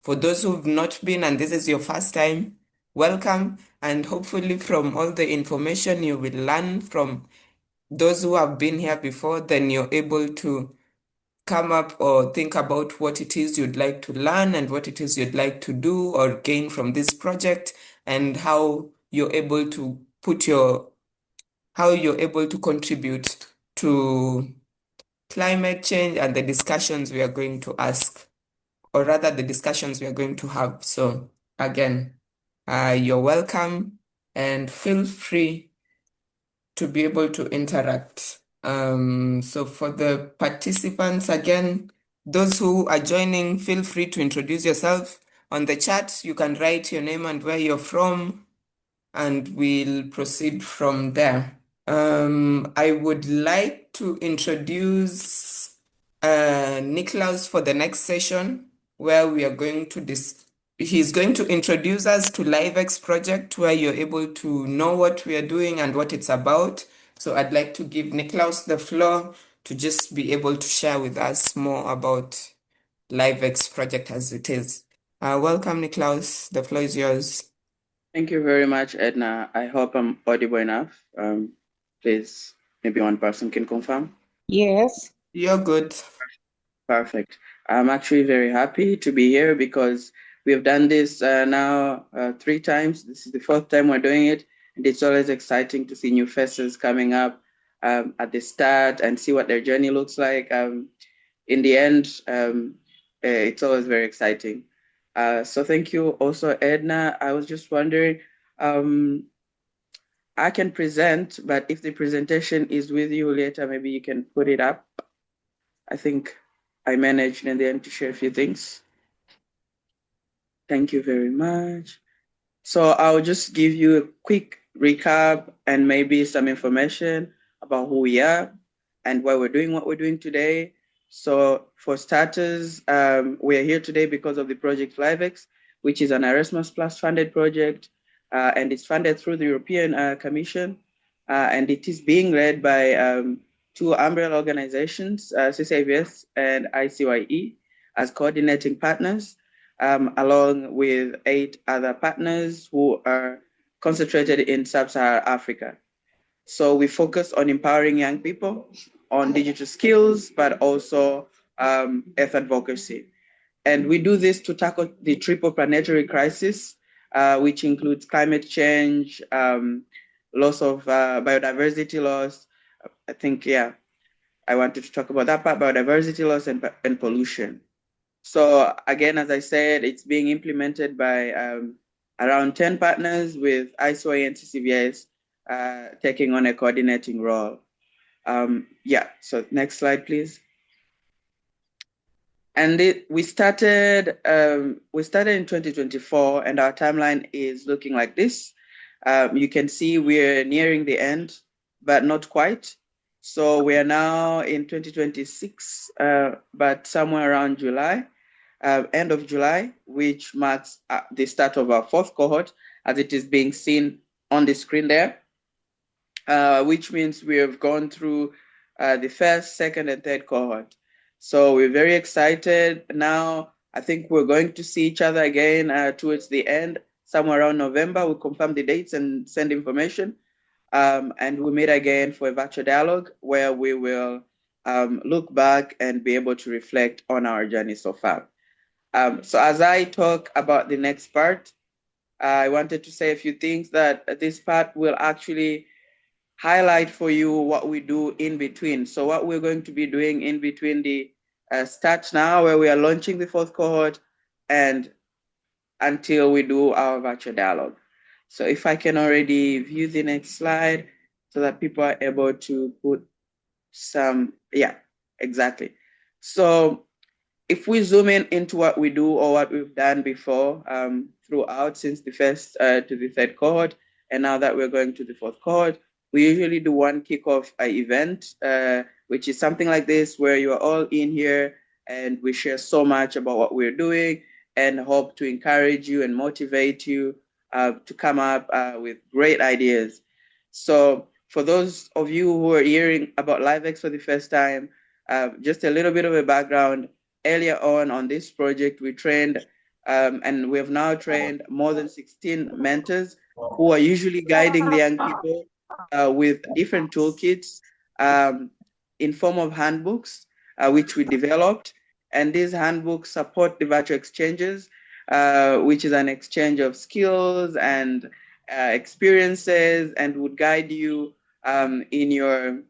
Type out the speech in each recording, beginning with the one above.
For those who've not been and this is your first time, welcome. And hopefully from all the information you will learn from those who have been here before, then you're able to come up or think about what it is you'd like to learn and what it is you'd like to do or gain from this project and how you're able to contribute to climate change and the discussions we are going to ask, or rather the discussions we are going to have. So again, you're welcome and feel free to be able to interact. So for the participants, again, those who are joining, feel free to introduce yourself. On the chat, you can write your name and where you're from, and we'll proceed from there. I would like to introduce Niklaus for the next session, where we are going to he's going to introduce us to LiveX project, where you're able to know what we are doing and what it's about. So I'd like to give Niklaus the floor to just be able to share with us more about LiveX project as it is. Welcome, Niklaus. The floor is yours. Thank you very much, Edna. I hope I'm audible enough. Please, maybe one person can confirm. Yes. You're good. Perfect. I'm actually very happy to be here because we've done this now 3 times. This is the 4th time we're doing it, and it's always exciting to see new faces coming up at the start and see what their journey looks like. In the end, it's always very exciting. So thank you also, Edna. I was just wondering, I can present, but if the presentation is with you later, maybe you can put it up. I think I managed in the end to share a few things. Thank you very much. So I'll just give you a quick recap and maybe some information about who we are and why we're doing what we're doing today. So for starters, we're here today because of the project LiveX, which is an Erasmus Plus funded project, and it's funded through the European Commission, and it is being led by 2 umbrella organizations, CCIVS and ICYE, as coordinating partners, along with 8 other partners who are concentrated in Sub-Saharan Africa. So we focus on empowering young people on digital skills, but also health advocacy. And we do this to tackle the triple planetary crisis, which includes climate change, loss of biodiversity loss. I think, I wanted to talk about that part, biodiversity loss and pollution. So again, as I said, it's being implemented by around 10 partners with ISOA and CCIVS taking on a coordinating role. So next slide, please. And we started in 2024, and our timeline is looking like this. You can see we're nearing the end, but not quite. So we are now in 2026, but somewhere around July, end of July, which marks the start of our 4th cohort, as it is being seen on the screen there, which means we have gone through the 1st, 2nd, and 3rd cohort. So we're very excited. Now, I think we're going to see each other again towards the end, somewhere around November. We'll confirm the dates and send information. And we'll meet again for a virtual dialogue where we will look back and be able to reflect on our journey so far. So as I talk about the next part, I wanted to say a few things that this part will actually highlight for you what we do in between. So what we're going to be doing in between the start now, where we are launching the 4th cohort, and until we do our virtual dialogue. So if I can already view the next slide so that people are able to put some, exactly. So if we zoom in into what we do or what we've done before throughout since the 1st to the 3rd cohort, and now that we're going to the 4th cohort, we usually do one kickoff event, which is something like this, where you are all in here and we share so much about what we're doing and hope to encourage you and motivate you to come up with great ideas. So for those of you who are hearing about LiveX for the first time, just a little bit of a background. Earlier on this project, we trained And we have now trained more than 16 mentors who are usually guiding the young people with different toolkits in form of handbooks, which we developed. And these handbooks support the virtual exchanges, which is an exchange of skills and experiences, and would guide you in your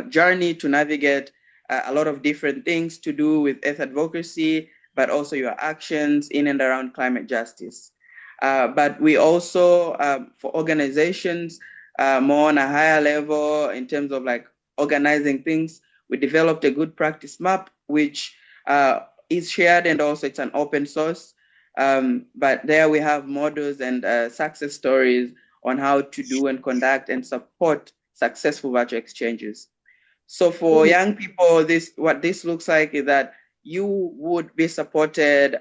journey to navigate a lot of different things to do with earth advocacy, but also your actions in and around climate justice. But we also, for organizations, more on a higher level in terms of like organizing things, we developed a good practice map, which is shared, and also it's an open source. But there we have models and success stories on how to do and conduct and support successful virtual exchanges. So for young people, what this looks like is that you would be supported,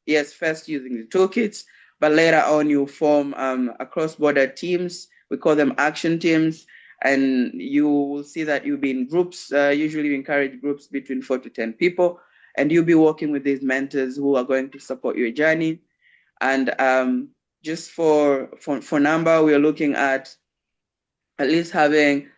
yes, first using the toolkits, but later on you form cross-border teams. We call them action teams, and you will see that you'll be in groups. Usually we encourage groups between 4 to 10 people, and you'll be working with these mentors who are going to support your journey. And just for number, we are looking at least having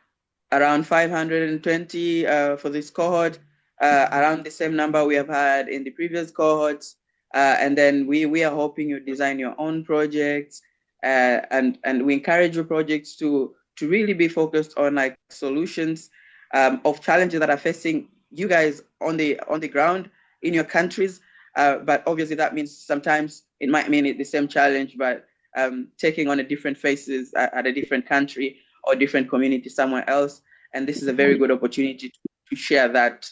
around 520 for this cohort, around the same number we have had in the previous cohorts. And then we are hoping you design your own projects, and we encourage your projects to really be focused on like solutions of challenges that are facing you guys on the ground in your countries. But obviously that means sometimes it might mean the same challenge, but taking on a different faces at a different country or different community somewhere else. And this is a very good opportunity to share that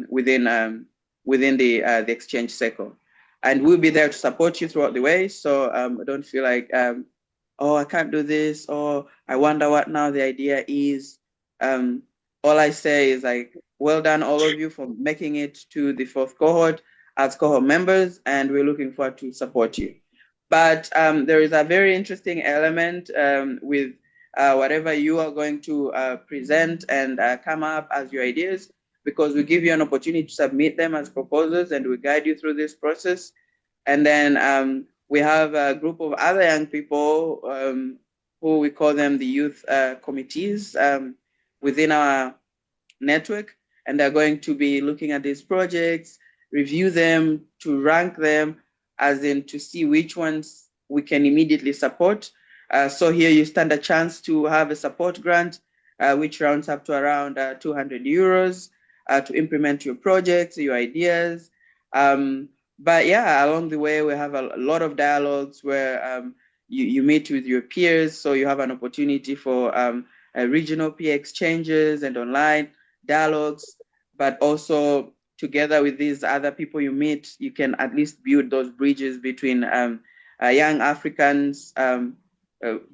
within the exchange cycle. And we'll be there to support you throughout the way. So don't feel like, oh, I can't do this, or I wonder what now the idea is. All I say is like, well done, all of you, for making it to the 4th cohort as cohort members, and we're looking forward to support you. But there is a very interesting element with whatever you are going to present and come up as your ideas, because we give you an opportunity to submit them as proposals, and we guide you through this process. And then we have a group of other young people who we call them the youth committees within our network, and they're going to be looking at these projects, review them, to rank them, as in to see which ones we can immediately support. So here you stand a chance to have a support grant, which rounds up to around 200 euros to implement your projects, your ideas. But yeah, along the way, we have a lot of dialogues where you meet with your peers. So you have an opportunity for regional peer exchanges and online dialogues, but also together with these other people you meet, you can at least build those bridges between young Africans,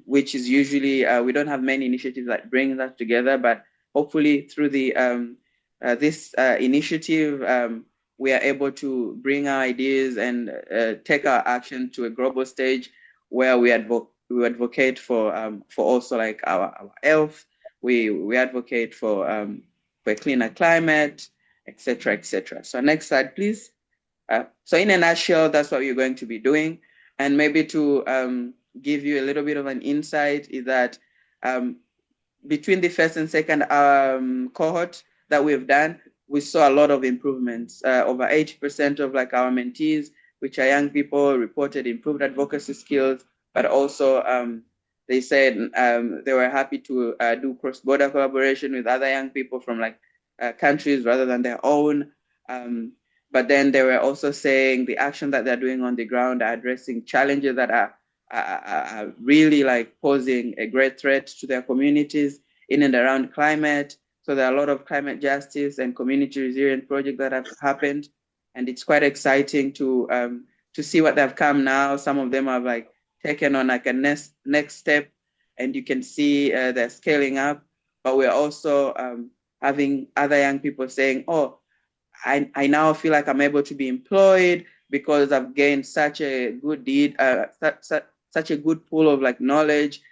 which is usually, we don't have many initiatives that bring that together, but hopefully through the this initiative, we are able to bring our ideas and take our action to a global stage where we advocate for also like our health. We advocate for a cleaner climate, etc., etc. So next slide, please. So in a nutshell, that's what we're going to be doing. And maybe to give you a little bit of an insight is that between the first and second cohort that we've done, we saw a lot of improvements. Over 80% of like our mentees, which are young people, reported improved advocacy skills, but also they said they were happy to do cross-border collaboration with other young people from like countries rather than their own. But then they were also saying the action that they're doing on the ground are addressing challenges that are really like posing a great threat to their communities in and around climate. So there are a lot of climate justice and community resilient projects that have happened, and it's quite exciting to see what they've come now. Some of them have like taken on like a next step, and you can see they're scaling up. But we're also having other young people saying, oh, I now feel like I'm able to be employed because I've gained such a good such a good pool of like knowledge,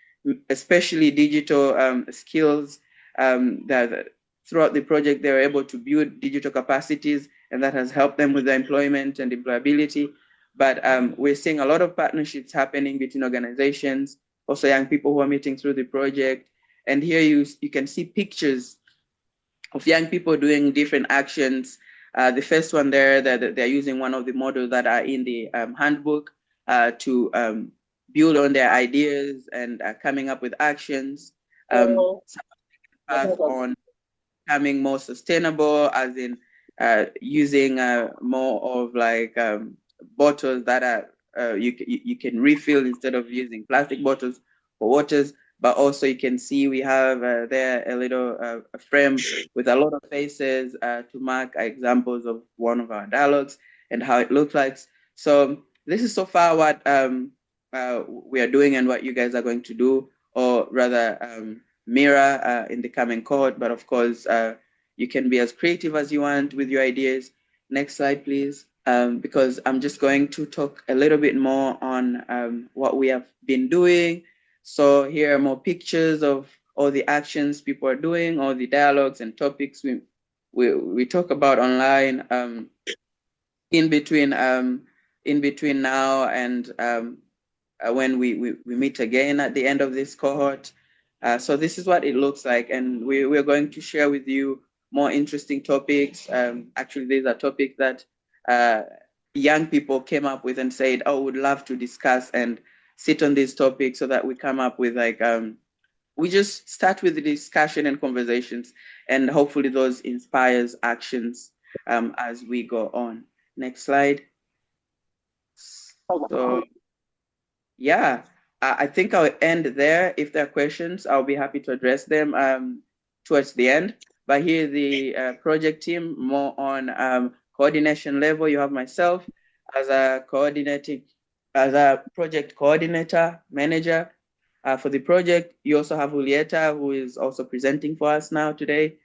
especially digital skills. That throughout the project they were able to build digital capacities, and that has helped them with their employment and employability. But we're seeing a lot of partnerships happening between organizations, also young people who are meeting through the project. And here you can see pictures of young people doing different actions. The first one there, that they're using one of the models that are in the handbook to build on their ideas and coming up with actions. Some path on becoming more sustainable, as in using more of like bottles that are you can refill instead of using plastic bottles for waters. But also you can see we have there a little a frame with a lot of faces to mark examples of one of our dialogues and how it looks like. So this is so far what we are doing and what you guys are going to do, or rather mirror in the coming cohort. But of course, you can be as creative as you want with your ideas. Next slide, please. Because I'm just going to talk a little bit more on what we have been doing. So here are more pictures of all the actions people are doing, all the dialogues and topics we talk about online. In between now and when we meet again at the end of this cohort. So this is what it looks like, and we're going to share with you more interesting topics. Actually, these are topics that young people came up with and said, oh, would love to discuss and sit on these topics, so that we come up with like, we just start with the discussion and conversations, and hopefully those inspires actions as we go on. Next slide. So yeah, I think I'll end there. If there are questions, I'll be happy to address them towards the end. But here the project team, more on coordination level. You have myself as a project coordinator, manager for the project. You also have Julieta, who is also presenting for us now today.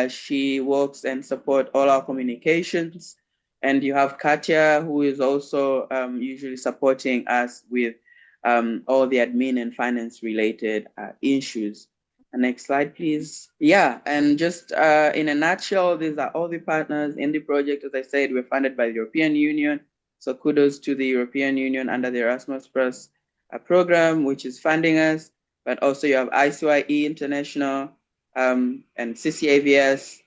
She works and support all our communications. And you have Katya, who is also usually supporting us with all the admin and finance related issues. Next slide, please. Yeah, and just in a nutshell, these are all the partners in the project. As I said, we're funded by the European Union. So kudos to the European Union under the Erasmus Plus program, which is funding us. But also you have ICYE International and CCIVS.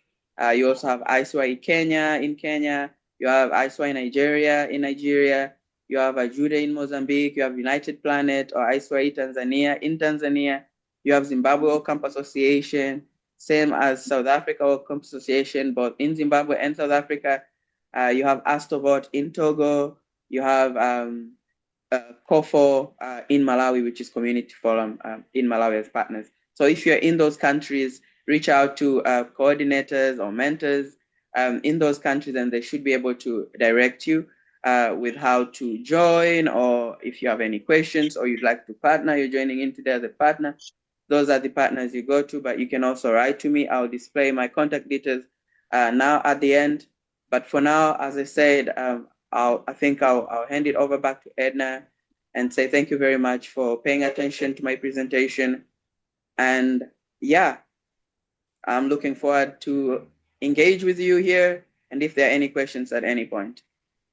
You also have ICYE Kenya in Kenya. You have ICYE Nigeria in Nigeria. You have Ajude in Mozambique. You have United Planet or ICYE Tanzania in Tanzania. You have Zimbabwe World Camp Association, same as South Africa World Camp Association, both in Zimbabwe and South Africa. You have Astrovot in Togo. You have COFO in Malawi, which is Community Forum in Malawi as partners. So if you're in those countries, reach out to coordinators or mentors in those countries, and they should be able to direct you with how to join, or if you have any questions or you'd like to partner, you're joining in today as a partner. Those are the partners you go to, but you can also write to me. I'll display my contact details now at the end. But for now, as I said, I think I'll hand it over back to Edna and say thank you very much for paying attention to my presentation. And yeah, I'm looking forward to engage with you here, and if there are any questions at any point.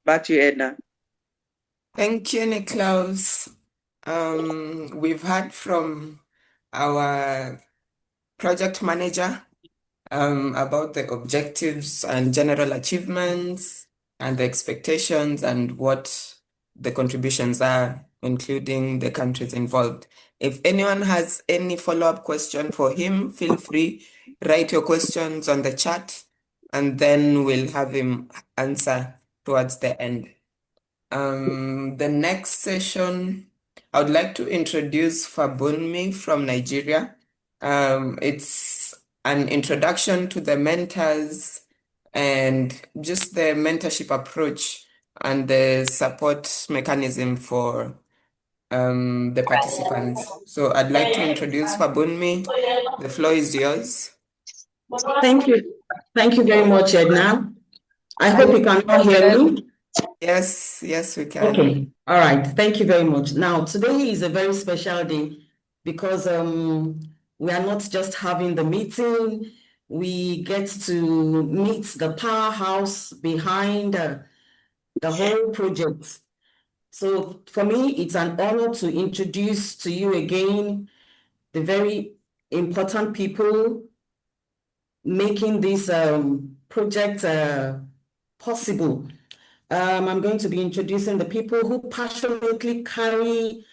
Back to you, Edna. Thank you, Niklaus. We've heard from our project manager about the objectives and general achievements and the expectations and what the contributions are, including the countries involved. If anyone has any follow-up question for him, feel free, write your questions on the chat, and then we'll have him answer towards the end. The next session, I would like to introduce Fabunmi from Nigeria. It's an introduction to the mentors and just the mentorship approach and the support mechanism for the participants. So I'd like to introduce Fabunmi. The floor is yours. Thank you. Thank you very much, Edna. I hope you can all hear me. Yes, we can. Okay. All right. Thank you very much. Now, today is a very special day because we are not just having the meeting. We get to meet the powerhouse behind the whole project. So for me, it's an honor to introduce to you again the very important people making this project possible. I'm going to be introducing the people who passionately carry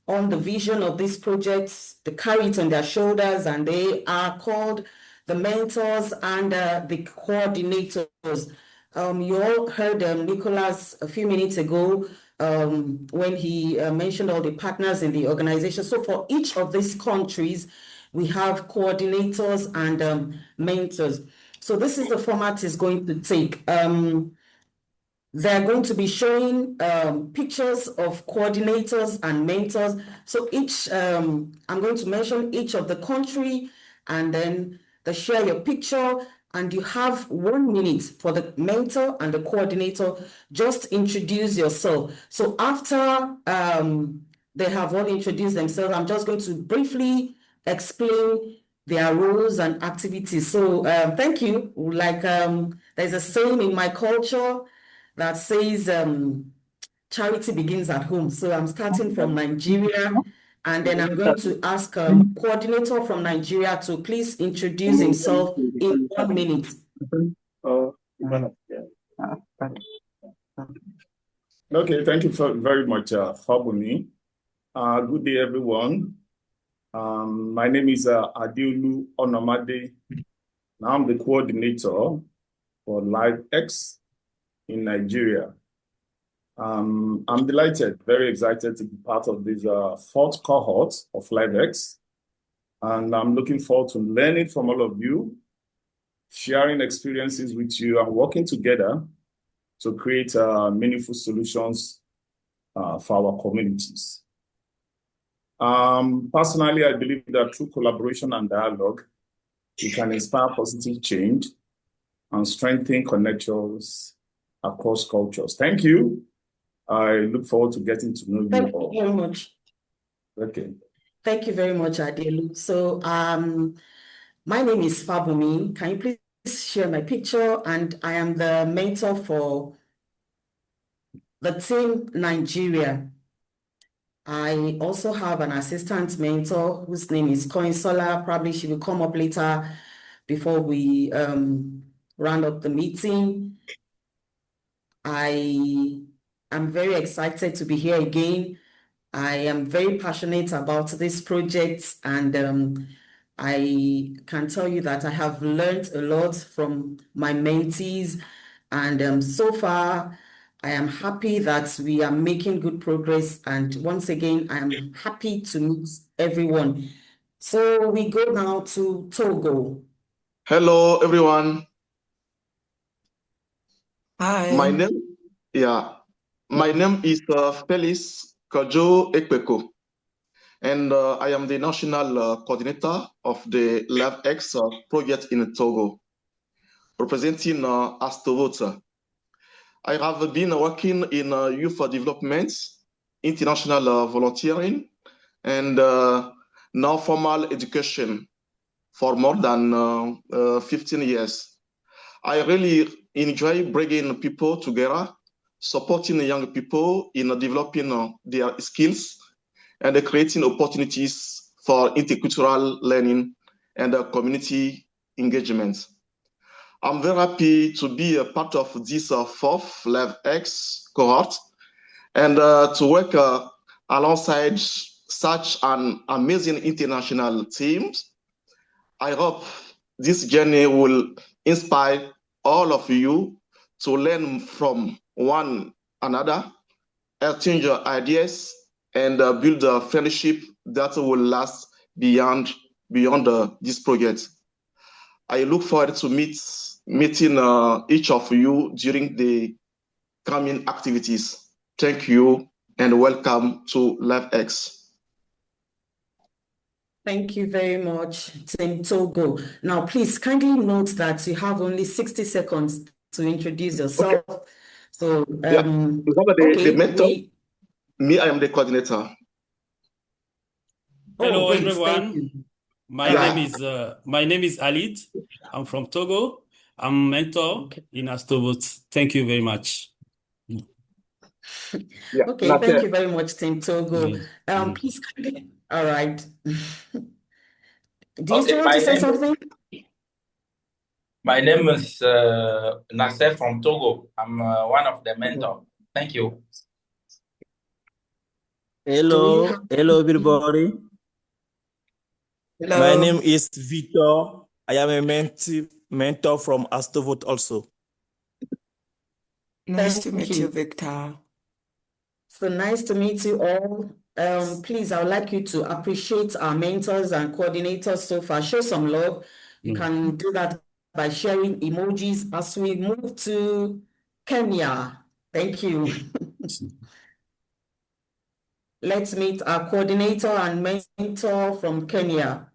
on the vision of these projects. They carry it on their shoulders, and they are called the mentors and the coordinators. You all heard Nicholas a few minutes ago when he mentioned all the partners in the organization. So for each of these countries, we have coordinators and mentors. So this is the format it's going to take. They're going to be showing pictures of coordinators and mentors. So I'm going to mention each of the country, and then they share your picture, and you have 1 minute for the mentor and the coordinator. Just introduce yourself. So after they have all introduced themselves, I'm just going to briefly explain their roles and activities. So thank you. Like there's a saying in my culture that says charity begins at home. So I'm starting from Nigeria, and then I'm going to ask coordinator from Nigeria to please introduce himself in 1 minute. Okay, thank you very much, Fabuni. Good day, everyone. My name is Adiolu Onomade. I'm the coordinator for LiveX in Nigeria. I'm delighted, very excited to be part of this fourth cohort of LiveX. And I'm looking forward to learning from all of you, sharing experiences with you, and working together to create meaningful solutions for our communities. Personally, I believe that through collaboration and dialogue, we can inspire positive change and strengthen connections across cultures. Thank you. I look forward to getting to know you all. Thank you very much. Okay. Thank you very much, Adelu. So my name is Fabumi. Can you please share my picture? And I am the mentor for the team Nigeria. I also have an assistant mentor whose name is Koinsola. Probably she will come up later before we round up the meeting. I am very excited to be here again. I am very passionate about this project, and I can tell you that I have learned a lot from my mentees, and so far I am happy that we are making good progress, and once again I am happy to meet everyone. So we go now to Togo. Hello, everyone. Hi. My name is Felix Kojo Ekpeko, and I am the national coordinator of the LabX project in Togo, representing Astovota. I have been working in youth development, international volunteering, and now formal education for more than 15 years. I really enjoy bringing people together, supporting young people in developing their skills and creating opportunities for intercultural learning and community engagement. I'm very happy to be a part of this fourth LabX cohort and to work alongside such an amazing international team. I hope this journey will inspire all of you to learn from one another, exchange your ideas, and build a friendship that will last beyond this project. I look forward to meeting each of you during the coming activities. Thank you and welcome to LiveX. Thank you very much, Team Togo. Now, please kindly note that you have only 60 seconds to introduce yourself. Okay. So, the mentor. Me, I am the coordinator. Hello, great. everyone. Thank you. My name is Alit. I'm from Togo. I'm mentor in Astobot. Thank you very much. Yeah, Okay, thank you very much, Team Togo. Yes. Please, all right. Do you Okay, still want to say something? my name is Nasser from Togo. I'm one of the mentors. Thank you. Do we Hello, have hello everybody. My Hello. name is Victor. I am a mentor from Astovot also. Nice to Thank meet you, you. Victor. So nice to meet you all. Please, I would like you to appreciate our mentors and coordinators so far. Show some love. You can do that by sharing emojis as we move to Kenya. Thank you. Let's meet our coordinator and mentor from Kenya.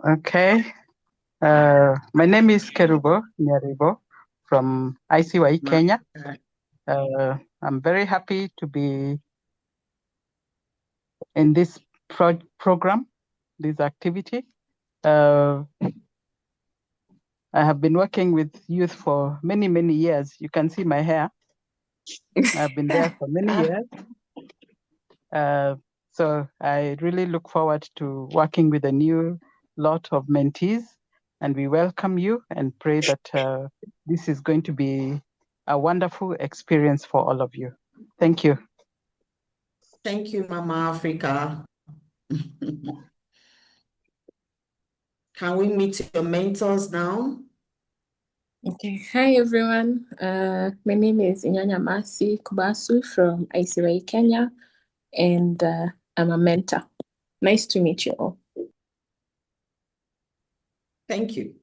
Okay. My name is Kerubo Nyaribo from ICY Kenya. I'm very happy to be in this program, this activity. I have been working with youth for many, many years. You can see my hair. I've been there for many years. So I really look forward to working with a new lot of mentees, and we welcome you and pray that this is going to be a wonderful experience for all of you. Thank you. Thank you, Mama Africa. Can we meet your mentors now? Okay, hi everyone. My name is Inyanya Masi Kubasu from ICY Kenya, and I'm a mentor. Nice to meet you all. Thank you.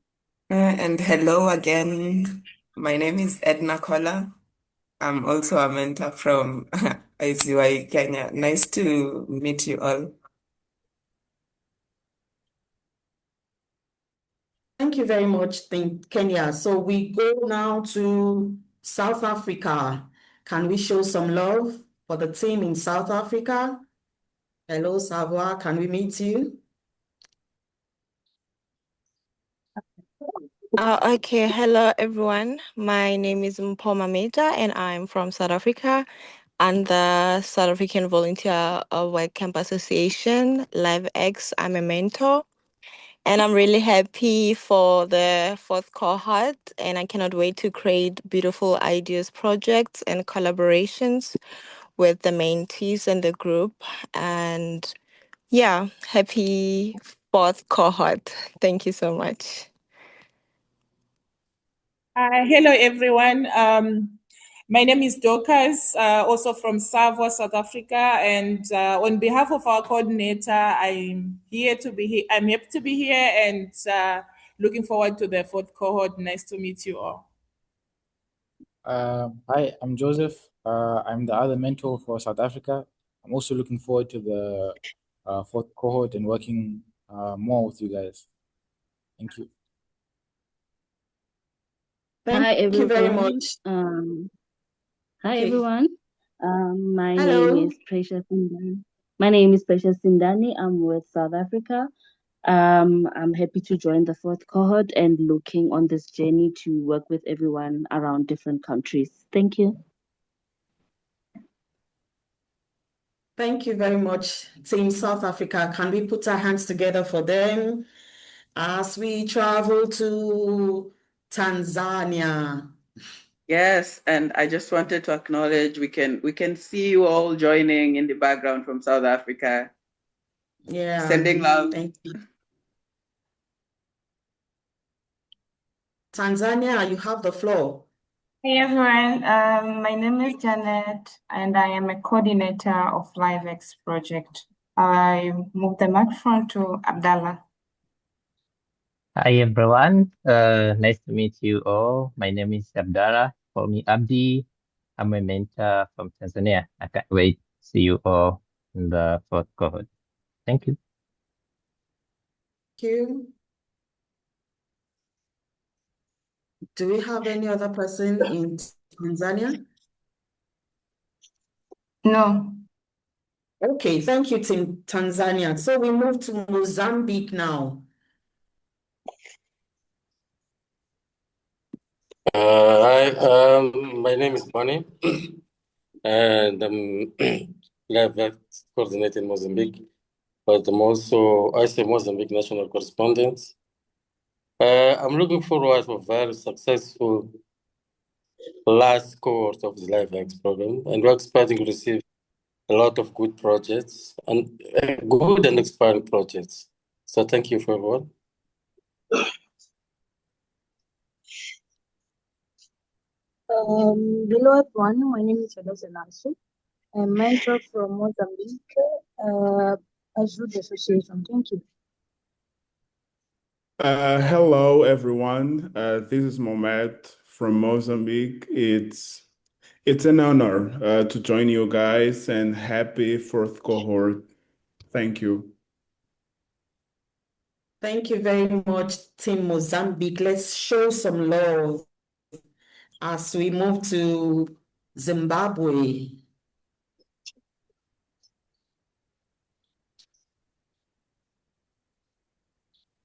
And hello again. My name is Edna Kola. I'm also a mentor from ICY Kenya. Nice to meet you all. Thank you very much, Kenya. So we go now to South Africa. Can we show some love for the team in South Africa? Hello, Savoie, can we meet you? Okay, hello everyone. My name is Mpoma Meta and I'm from South Africa and the South African Volunteer Work Camp Association, LiveX. I'm a mentor and I'm really happy for the fourth cohort and I cannot wait to create beautiful ideas, projects and collaborations with the mentees and the group. And yeah, happy fourth cohort. Thank you so much. Hello, everyone. My name is Dorcas, also from Savoie, South Africa. And on behalf of our coordinator, I'm here to be here. I'm happy to be here and looking forward to the fourth cohort. Nice to meet you all. Hi, I'm Joseph. I'm the other mentor for South Africa. I'm also looking forward to the fourth cohort and working more with you guys. Thank you. Thank you very everyone. much. Hi Okay. everyone. My Hello. name is Precious Sindani. My name is Precious Sindani. I'm with South Africa. I'm happy to join the fourth cohort and looking on this journey to work with everyone around different countries. Thank you. Thank you very much, Team South Africa. Can we put our hands together for them as we travel to Tanzania? Yes, and I just wanted to acknowledge we can see you all joining in the background from South Africa. Yeah. Sending love. Thank you. Tanzania, you have the floor. Hey everyone, my name is Janet and I am a coordinator of LiveX project. I move the microphone to Abdallah. Hi everyone, nice to meet you all. My name is Abdallah. Call me Abdi. I'm a mentor from Tanzania. I can't wait to see you all in the fourth cohort. Thank you. Thank you. Do we have any other person in Tanzania? No. Okay, thank you, Team Tanzania. So we move to Mozambique now. My name is Bonnie, and I'm Live coordinator in Mozambique, but I'm also ICE Mozambique national correspondent. I'm looking forward for very successful last cohort of the LiveX program, and we're expecting to receive a lot of good projects and good and expiring projects. So thank you for everyone. Hello everyone, my name is Feloze Nansu. I'm a mentor from Mozambique, Azure Association. Thank you. Hello, everyone. This is Mohamed from Mozambique. It's an honor to join you guys and happy fourth cohort. Thank you. Thank you very much, Team Mozambique. Let's show some love as we move to Zimbabwe.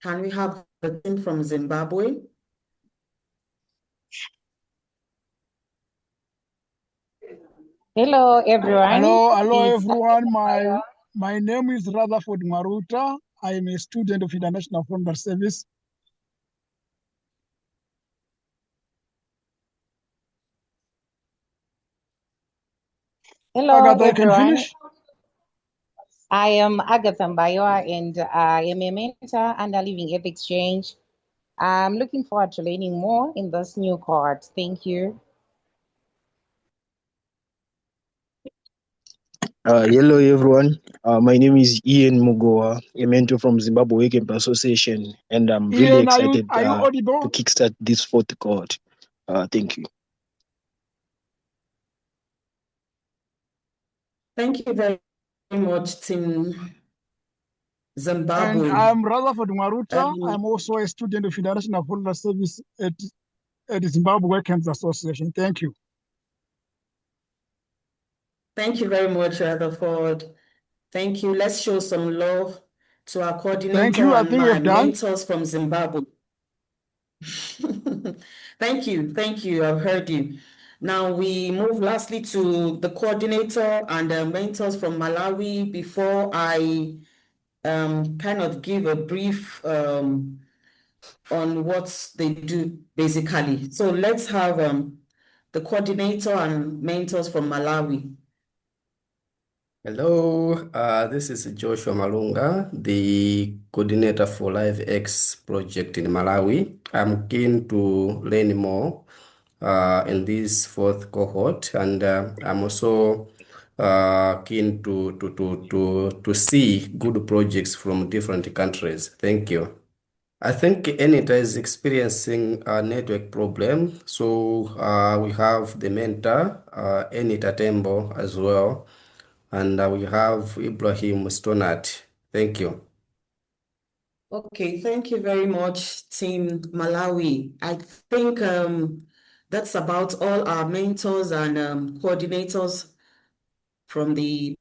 Can we have the team from Zimbabwe? Hello, everyone. Hello, It's everyone. My name is Rutherford Maruta. I am a student of International Frontier Service. Hello, Agatha, you can everyone. finish. I am Agatha Mbayoa, and I am a mentor under Living Earth Exchange. I'm looking forward to learning more in this new cohort. Thank you. Hello everyone. My name is Ian Mugoa, a mentor from Zimbabwe Campus Association, and I'm really Ian, excited are you to audible? kickstart this fourth cohort. Thank you. Thank you very much, Team Zimbabwe. And I'm Rutherford Maruta. I'm also a student of International Frontier Service at the Zimbabwe Campus Association. Thank you. Thank you very much, Rutherford. Thank you. Let's show some love to our coordinator I and think my we've done. mentors from Zimbabwe. Thank you. I've heard you. Now we move lastly to the coordinator and the mentors from Malawi before I kind of give a brief on what they do basically. So let's have the coordinator and mentors from Malawi. Hello, this is Joshua Malunga, the coordinator for LiveX project in Malawi. I'm keen to learn more in this fourth cohort, and I'm also keen to see good projects from different countries. Thank you. I think Enita is experiencing a network problem, so we have the mentor, Enita Tembo, as well. And we have Ibrahim Stonat. Thank you. Okay, thank you very much, Team Malawi. I think that's about all our mentors and coordinators from the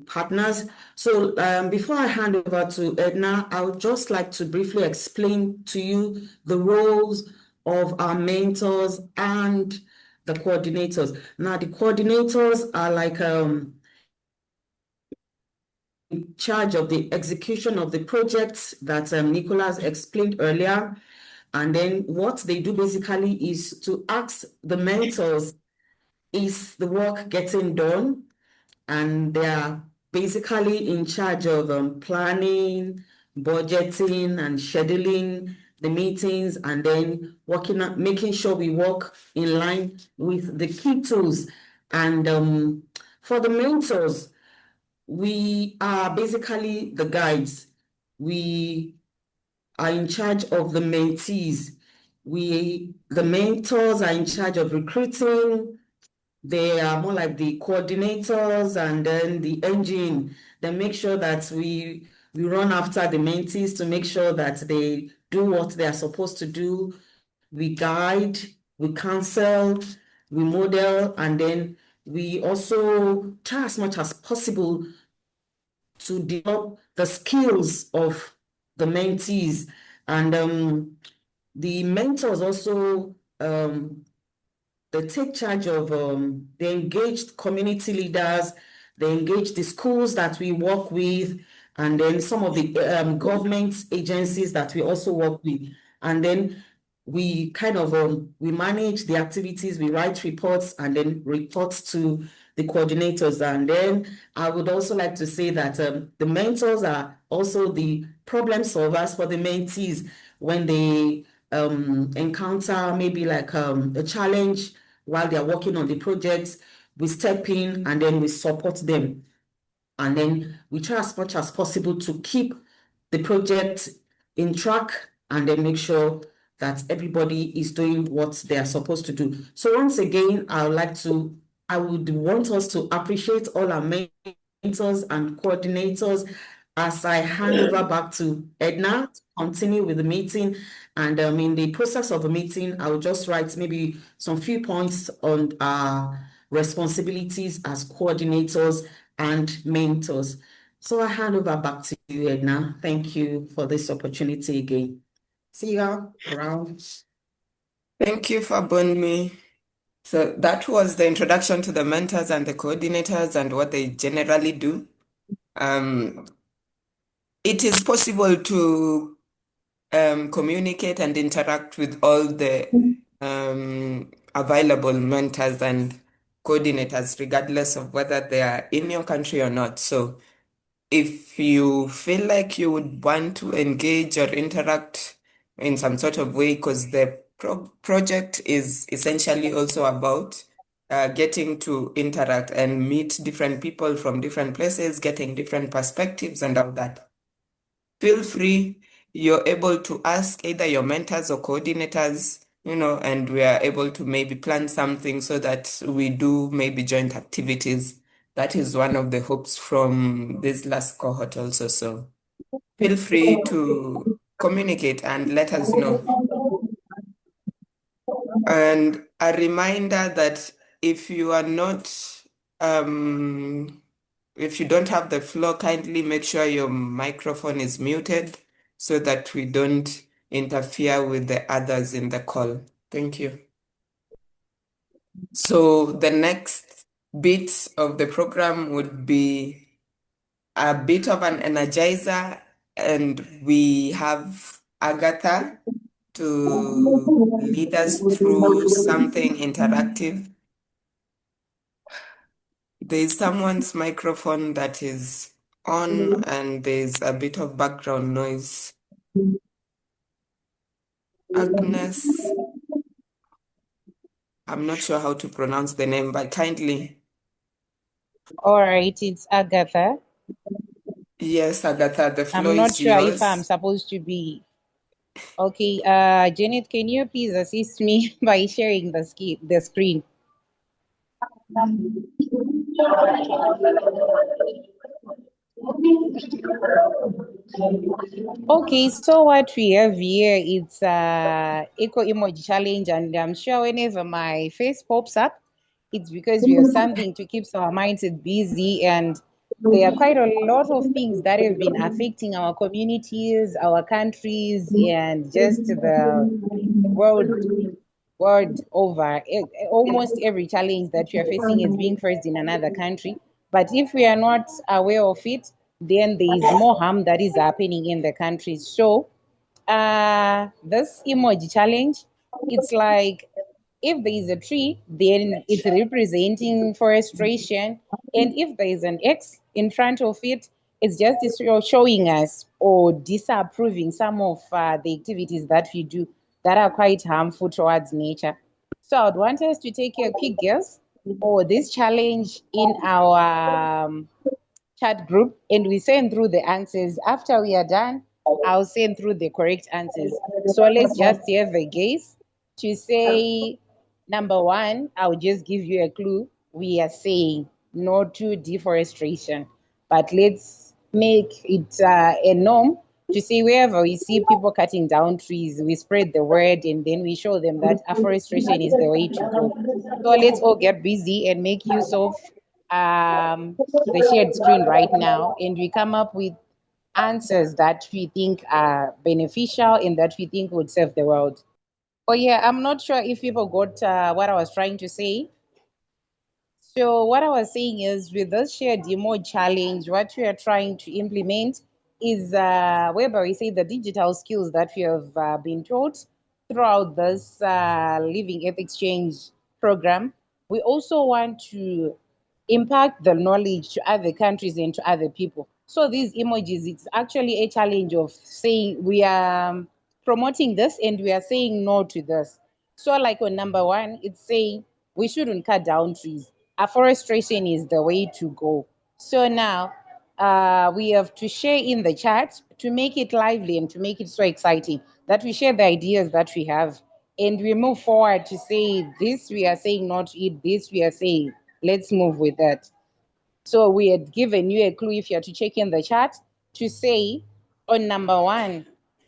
partners. So before I hand over to Edna, I would just like to briefly explain to you the roles of our mentors and the coordinators. Now, the coordinators are like in charge of the execution of the projects that Nicholas explained earlier. And then what they do basically is to ask the mentors, is the work getting done? And they are basically in charge of planning, budgeting, and scheduling the meetings, and then making sure we work in line with the key tools. And for the mentors, we are basically the guides. We are in charge of the mentees. The mentors are in charge of recruiting. They are more like the coordinators and then the engine. They make sure that we run after the mentees to make sure that they do what they are supposed to do. We guide, we counsel, we model, and then we also try as much as possible to develop the skills of the mentees. And the mentors also they take charge of, they engage community leaders, they engage the schools that we work with, and then some of the government agencies that we also work with. And then we kind of, we manage the activities, we write reports and then report to the coordinators. And then I would also like to say that the mentors are also the problem solvers for the mentees when they encounter maybe like a challenge while they're working on the projects. We step in and then we support them. And then we try as much as possible to keep the project in track and then make sure that everybody is doing what they are supposed to do. So once again, I would want us to appreciate all our mentors and coordinators as I hand over back to Edna to continue with the meeting. And in the process of the meeting, I will just write maybe some few points on our responsibilities as coordinators and mentors. So I hand over back to you, Edna. Thank you for this opportunity again. See you around. Thank you for me. So that was the introduction to the mentors and the coordinators and what they generally do. It is possible to communicate and interact with all the available mentors and coordinators, regardless of whether they are in your country or not. So if you feel like you would want to engage or interact in some sort of way, because the project is essentially also about getting to interact and meet different people from different places, getting different perspectives and all that. Feel free. You're able to ask either your mentors or coordinators, and we are able to maybe plan something so that we do maybe joint activities. That is one of the hopes from this last cohort also. So feel free to communicate and let us know. And a reminder that if you are not, if you don't have the floor, kindly make sure your microphone is muted so that we don't interfere with the others in the call. Thank you. So the next bit of the program would be a bit of an energizer, and we have Agatha to lead us through something interactive. There's someone's microphone that is on and there's a bit of background noise. Agnes, I'm not sure how to pronounce the name, but kindly. All right, it's Agatha. Yes, Agatha, the floor I'm not is sure yours. if I'm supposed to be. Okay, Janet, can you please assist me by sharing the screen? Okay, so what we have here, it's eco emoji challenge, and I'm sure whenever my face pops up, it's because we have something to keep our minds busy, and there are quite a lot of things that have been affecting our communities, our countries, and just the world over. Almost every challenge that we are facing is being faced in another country. But if we are not aware of it, then there is more harm that is happening in the country. So this emoji challenge, it's like if there is a tree, then it's representing forestation. And if there is an X in front of it, it's just showing us or disapproving some of the activities that we do that are quite harmful towards nature. So I'd want us to take a quick guess or this challenge in our chat group, and we send through the answers. After we are done, I'll send through the correct answers. So let's just have a guess. To say number one, I'll just give you a clue. We are saying no to deforestation, but let's make it a norm to say wherever we see people cutting down trees, we spread the word and then we show them that afforestation is the way to go. So let's all get busy and make use of the shared screen right now, and we come up with answers that we think are beneficial and that we think would serve the world. Oh yeah, I'm not sure if people got what I was trying to say. So what I was saying is with this shared demo challenge, what we are trying to implement is whereby we say the digital skills that we have been taught throughout this Living Earth Exchange program. We also want to impact the knowledge to other countries and to other people. So these emojis, it's actually a challenge of saying we are promoting this and we are saying no to this. So like on number one, it's saying we shouldn't cut down trees. Afforestation is the way to go. So now we have to share in the chat to make it lively and to make it so exciting that we share the ideas that we have and we move forward to say this we are saying not to eat, this we are saying let's move with that. So we had given you a clue if you are to check in the chat to say on number one,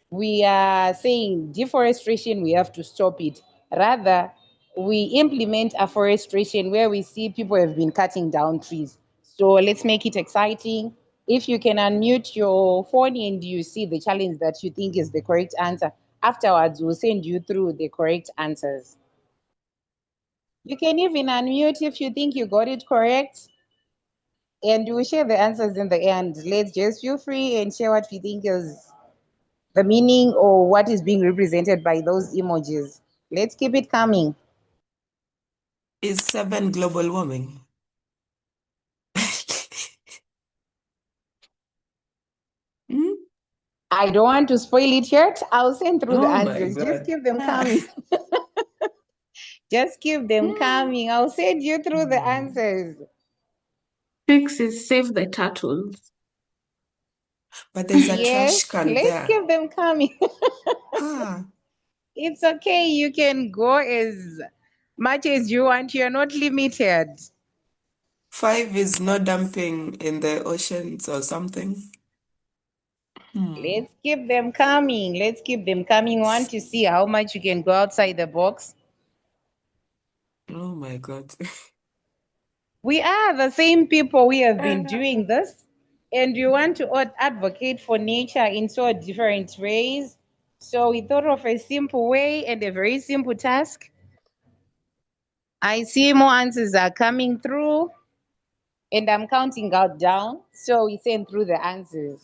we are saying deforestation, we have to stop it. Rather, we implement afforestation where we see people have been cutting down trees. So let's make it exciting. If you can unmute your phone and you see the challenge that you think is the correct answer, afterwards we'll send you through the correct answers. You can even unmute if you think you got it correct. And we'll share the answers in the end. Let's just feel free and share what we think is the meaning or what is being represented by those emojis. Let's keep it coming. Is 7 global warming? Hmm? I don't want to spoil it yet. I'll send through the Oh my answers. Just God. keep them Ah. coming. Just keep them coming. I'll send you through the answers. 6 is save the turtles. But there's a Yes, trash can let's there. keep them coming. Ah. It's okay. You can go as much as you want. You're not limited. 5 is no dumping in the oceans or something. Let's keep them coming. Let's keep them coming. We want to see how much you can go outside the box. Oh my God. We are the same people. We have been doing this, and we want to advocate for nature in so different ways. So we thought of a simple way and a very simple task. I see more answers are coming through, and I'm counting out down. So we send through the answers.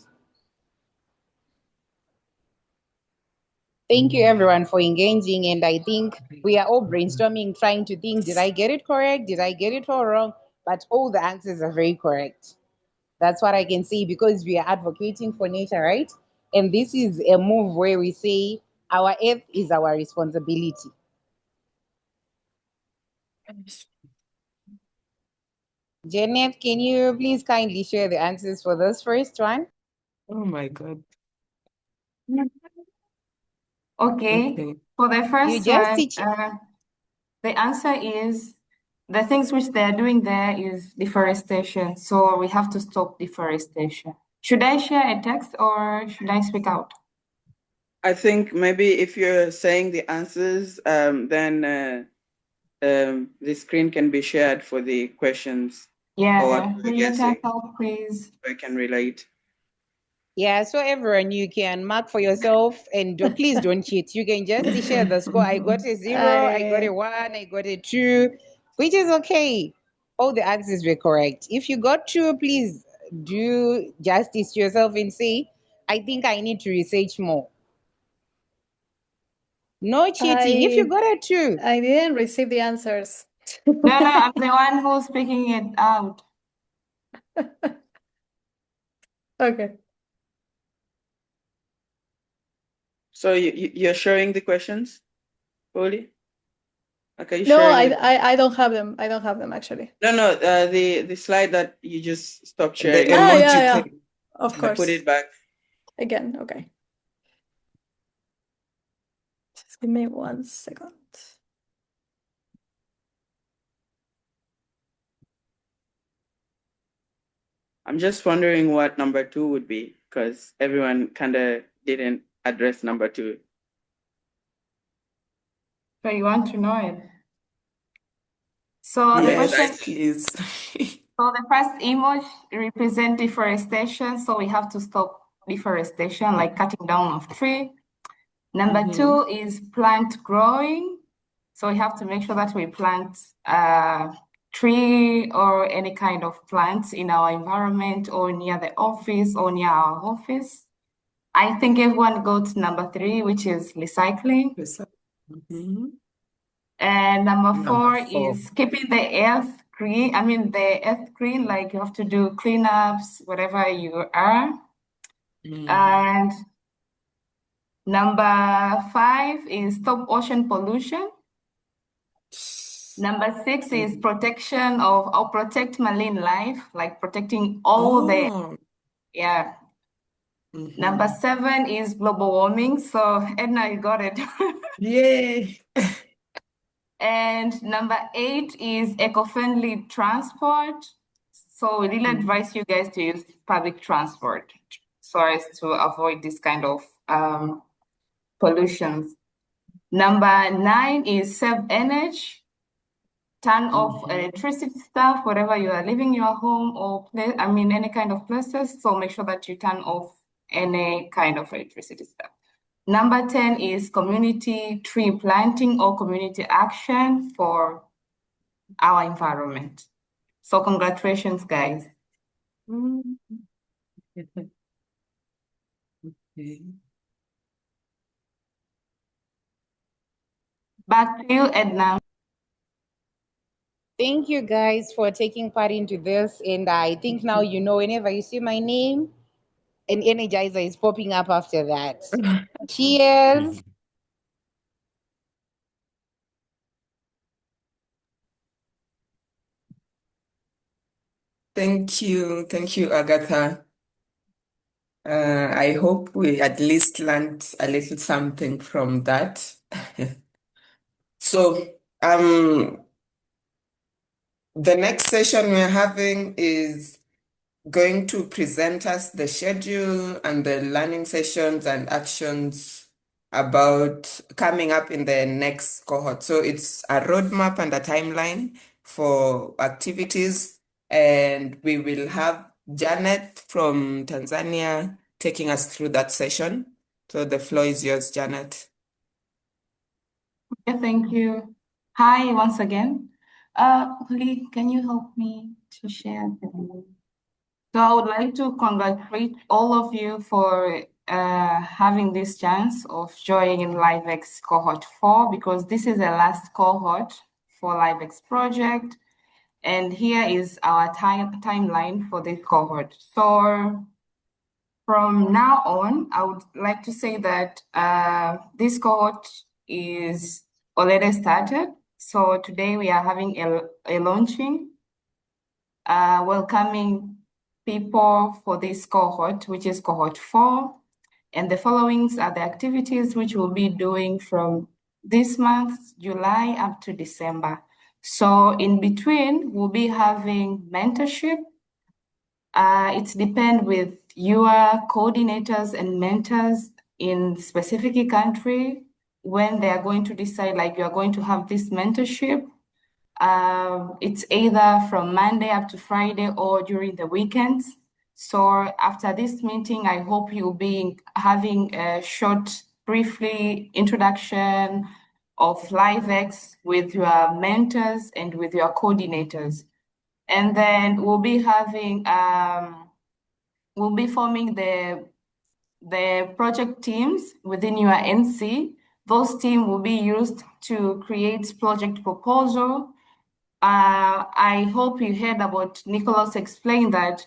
Thank you everyone for engaging, and I think we are all brainstorming, trying to think, did I get it correct? Did I get it all wrong? But all the answers are very correct. That's what I can say because we are advocating for nature, right? And this is a move where we say our earth is our responsibility. Janet, can you please kindly share the answers for this first one? Oh my God. Okay. For the You first just one, teach. the answer is the things which they are doing there is deforestation. So we have to stop deforestation. Should I share a text or should I speak out? I think maybe if you're saying the answers, then the screen can be shared for the questions. Yeah, Or Julieta, help please. I can relate. Yeah, so everyone, you can mark for yourself and please don't cheat. You can just share the score. I got a 0, I got a 1, I got a 2, which is okay. All the answers were correct. If you got 2, please do justice to yourself and say, I think I need to research more. No cheating. If you got a 2. I didn't receive the answers. No, I'm the one who's speaking it out. Okay. So you're showing the questions, Polly? Okay, No, sharing I don't have them. I don't have them actually. No, the slide that you just stopped The sharing. emoji yeah. thing. Of I course. put it back. Again, okay. Just give me 1 second. I'm just wondering what number 2 would be because everyone kind of didn't address number 2. So you want to know it? So the Yes, question, please. so the first image represents deforestation. So we have to stop deforestation, like cutting down of tree. Number two is plant growing. So we have to make sure that we plant tree or any kind of plants in our environment or near the office or near our office. I think everyone got number three, which is recycling. And number four is keeping the earth green. I mean, the earth green, like you have to do cleanups, wherever you are. And number five is stop ocean pollution. Number six is protection of or protect marine life, like protecting all the, yeah. Number seven is global warming. So Edna, you got it. Yay. And number eight is eco-friendly transport. So we really advise you guys to use public transport so as to avoid this kind of pollutions. Number nine is save energy. Turn off electricity stuff wherever you are living your home or any kind of places. So make sure that you turn off any kind of electricity stuff. Number 10 is community tree planting or community action for our environment. So congratulations, guys. Back to you, Edna. Thank you guys for taking part into this. And I think now you know whenever you see my name, an energizer is popping up after that. Cheers. Thank you, Agatha. I hope we at least learned a little something from that. So, the next session we're having is going to present us the schedule and the learning sessions and actions about coming up in the next cohort. So it's a roadmap and a timeline for activities, and we will have Janet from Tanzania taking us through that session. So the floor is yours, Janet. Okay, thank you. Hi, once again. Lee, can you help me to share the link? So I would like to congratulate all of you for having this chance of joining LiveX Cohort 4, because this is the last cohort for LiveX project. And here is our timeline for this cohort. So from now on, I would like to say that this cohort is already started. So today we are having a launching, welcoming people for this cohort, which is cohort 4. And the followings are the activities which we'll be doing from this month, July, up to December. So in between, we'll be having mentorship. It depends with your coordinators and mentors in specific country when they are going to decide, like, you are going to have this mentorship. It's either from Monday up to Friday or during the weekends. So after this meeting, I hope you'll be having a short, briefly introduction of LiveX with your mentors and with your coordinators. And then we'll be having, we'll be forming the project teams within your NC. Those teams will be used to create project proposal. I hope you heard about Nicholas explain that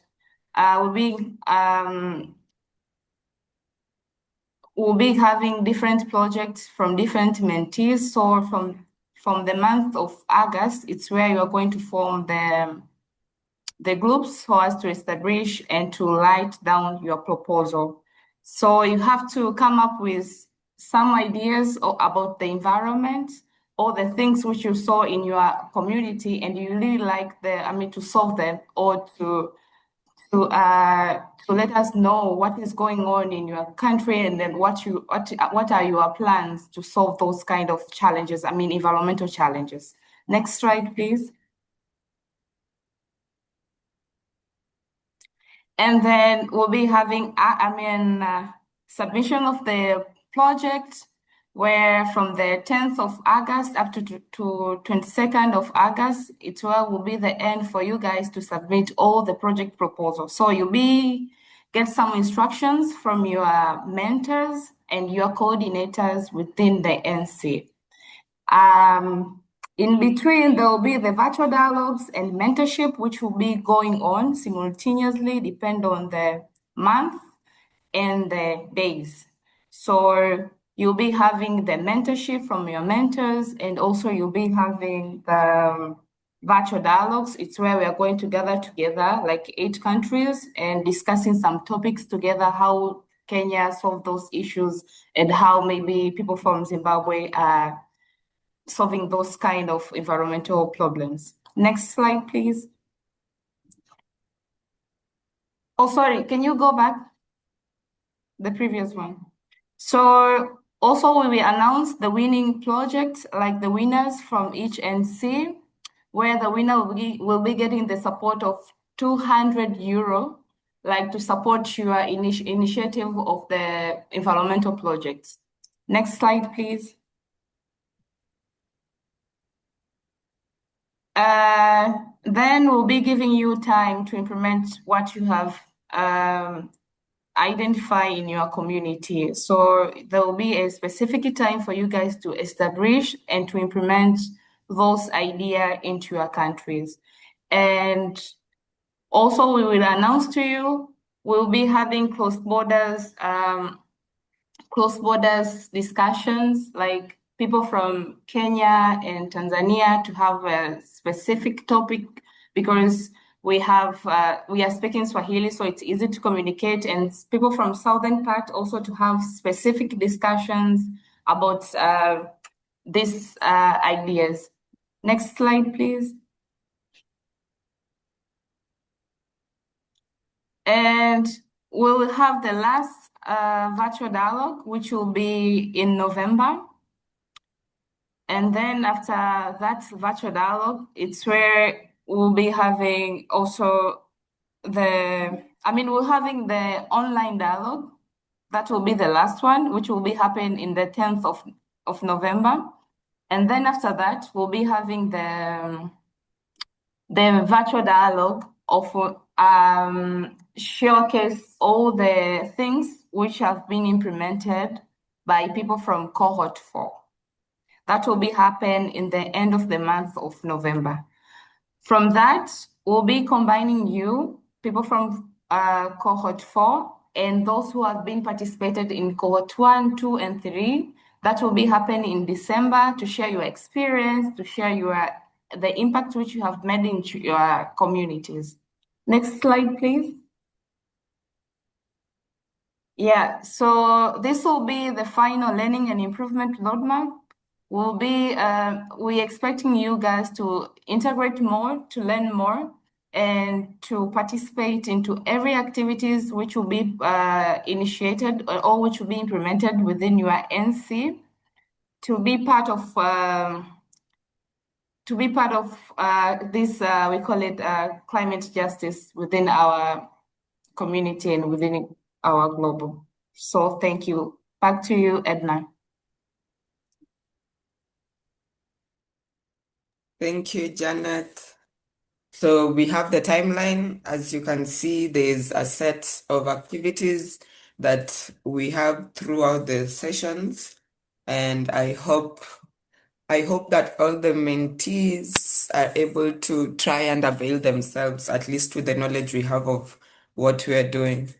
we'll be having different projects from different mentees. So from the month of August, it's where you're going to form the groups for us to establish and to write down your proposal. So you have to come up with some ideas about the environment or the things which you saw in your community and you really like to solve them, or to let us know what is going on in your country, and then what are your plans to solve those kind of challenges, environmental challenges. Next slide, please. And then we'll be having submission of the project where from the 10th of August up to 22nd of August, it will be the end for you guys to submit all the project proposals. So get some instructions from your mentors and your coordinators within the NC. In between, there will be the virtual dialogues and mentorship, which will be going on simultaneously, depend on the month and the days. So you'll be having the mentorship from your mentors, and also you'll be having the virtual dialogues. It's where we are going to gather together, like 8 countries, and discussing some topics together, how Kenya solve those issues, and how maybe people from Zimbabwe are solving those kind of environmental problems. Next slide, please. Oh, sorry, can you go back? The previous one. So also we will announce the winning projects, like the winners from each NC, where the winner will be getting the support of 200 euro, like to support your initiative of the environmental projects. Next slide, please. Then we'll be giving you time to implement what you have identify in your community. So there will be a specific time for you guys to establish and to implement those ideas into your countries. And also we will announce to you, we'll be having close borders discussions, like people from Kenya and Tanzania to have a specific topic, because we are speaking Swahili, so it's easy to communicate, and people from southern part also to have specific discussions about these ideas. Next slide, please. And we'll have the last virtual dialogue, which will be in November. And then after that virtual dialogue, it's where we'll be having also we're having the online dialogue. That will be the last one, which will be happening in the 10th of November. And then after that, we'll be having the virtual dialogue of showcase all the things which have been implemented by people from Cohort 4. That will be happen in the end of the month of November. From that, we'll be combining people from Cohort 4, and those who have been participated in Cohort 1, 2, and 3. That will be happening in December to share your experience, to share the impact which you have made into your communities. Next slide, please. Yeah, so this will be the final learning and improvement roadmap. We're expecting you guys to integrate more, to learn more, and to participate into every activities which will be initiated or which will be implemented within your NC, to be part of this, we call it climate justice within our community and within our global. So thank you. Back to you, Edna. Thank you, Janet. So we have the timeline. As you can see, there's a set of activities that we have throughout the sessions, and I hope that all the mentees are able to try and avail themselves, at least with the knowledge we have of what we are doing.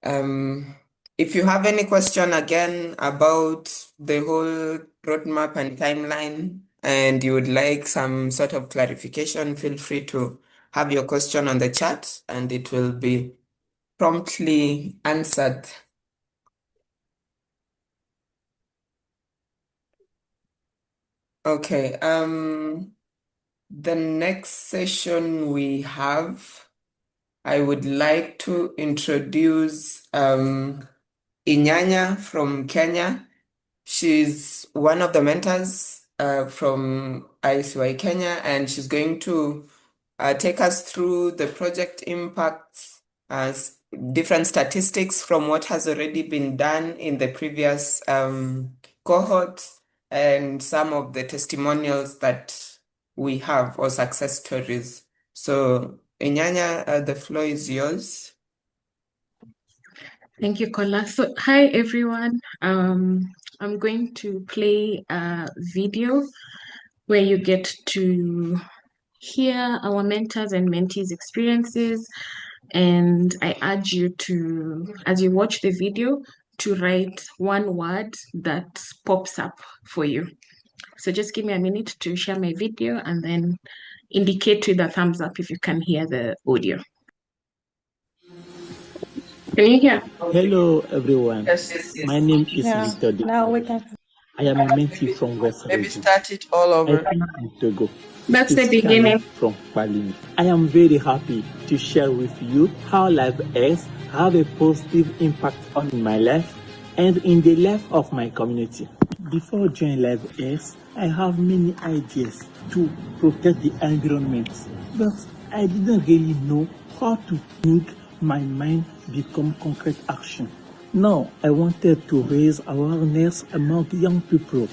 If you have any question again about the whole roadmap and timeline, and you would like some sort of clarification, feel free to have your question on the chat and it will be promptly answered. Okay, the next session we have, I would like to introduce Inyanya from Kenya. She's one of the mentors from ICY Kenya, and she's going to take us through the project impacts as different statistics from what has already been done in the previous cohorts and some of the testimonials that we have or success stories. So, Inyanya, the floor is yours. Thank you, Kola. So, hi everyone. I'm going to play a video where you get to hear our mentors and mentees' experiences. And I urge you to, as you watch the video, to write one word that pops up for you. So just give me a minute to share my video and then indicate with a thumbs up if you can hear the audio. Can you hear? Hello, everyone. Yes. My name is Yeah, Victor now we Dikove. can. I am a mentee from West Maybe Region. start it all I over. come from Togo, That's the specifically beginning. from Palini. I am very happy to share with you how LiveX have a positive impact on my life and in the life of my community. Before joining LiveX, I have many ideas to protect the environment, but I didn't really know how to think my mind become concrete action. Now, I wanted to raise awareness among young people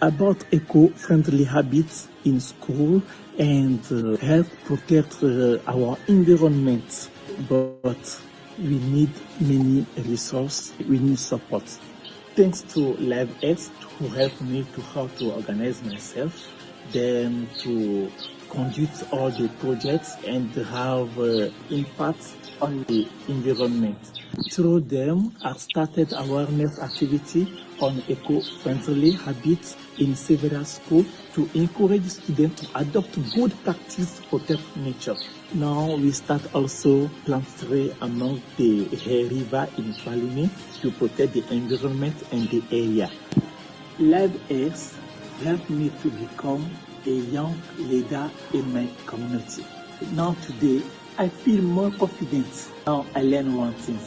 about eco-friendly habits in school and help protect our environment. But we need many resources, we need support. Thanks to LiveX who helped me to how to organize myself, then to conduct all the projects and have impact on the environment. Through them, I started awareness activity on eco-friendly habits in several schools to encourage students to adopt good practice to protect nature. Now we start also plant tree among the river in Palini to protect the environment and the area. LiveX helped me to become a young leader in my community. Now today, I feel more confident. Now I learn one thing.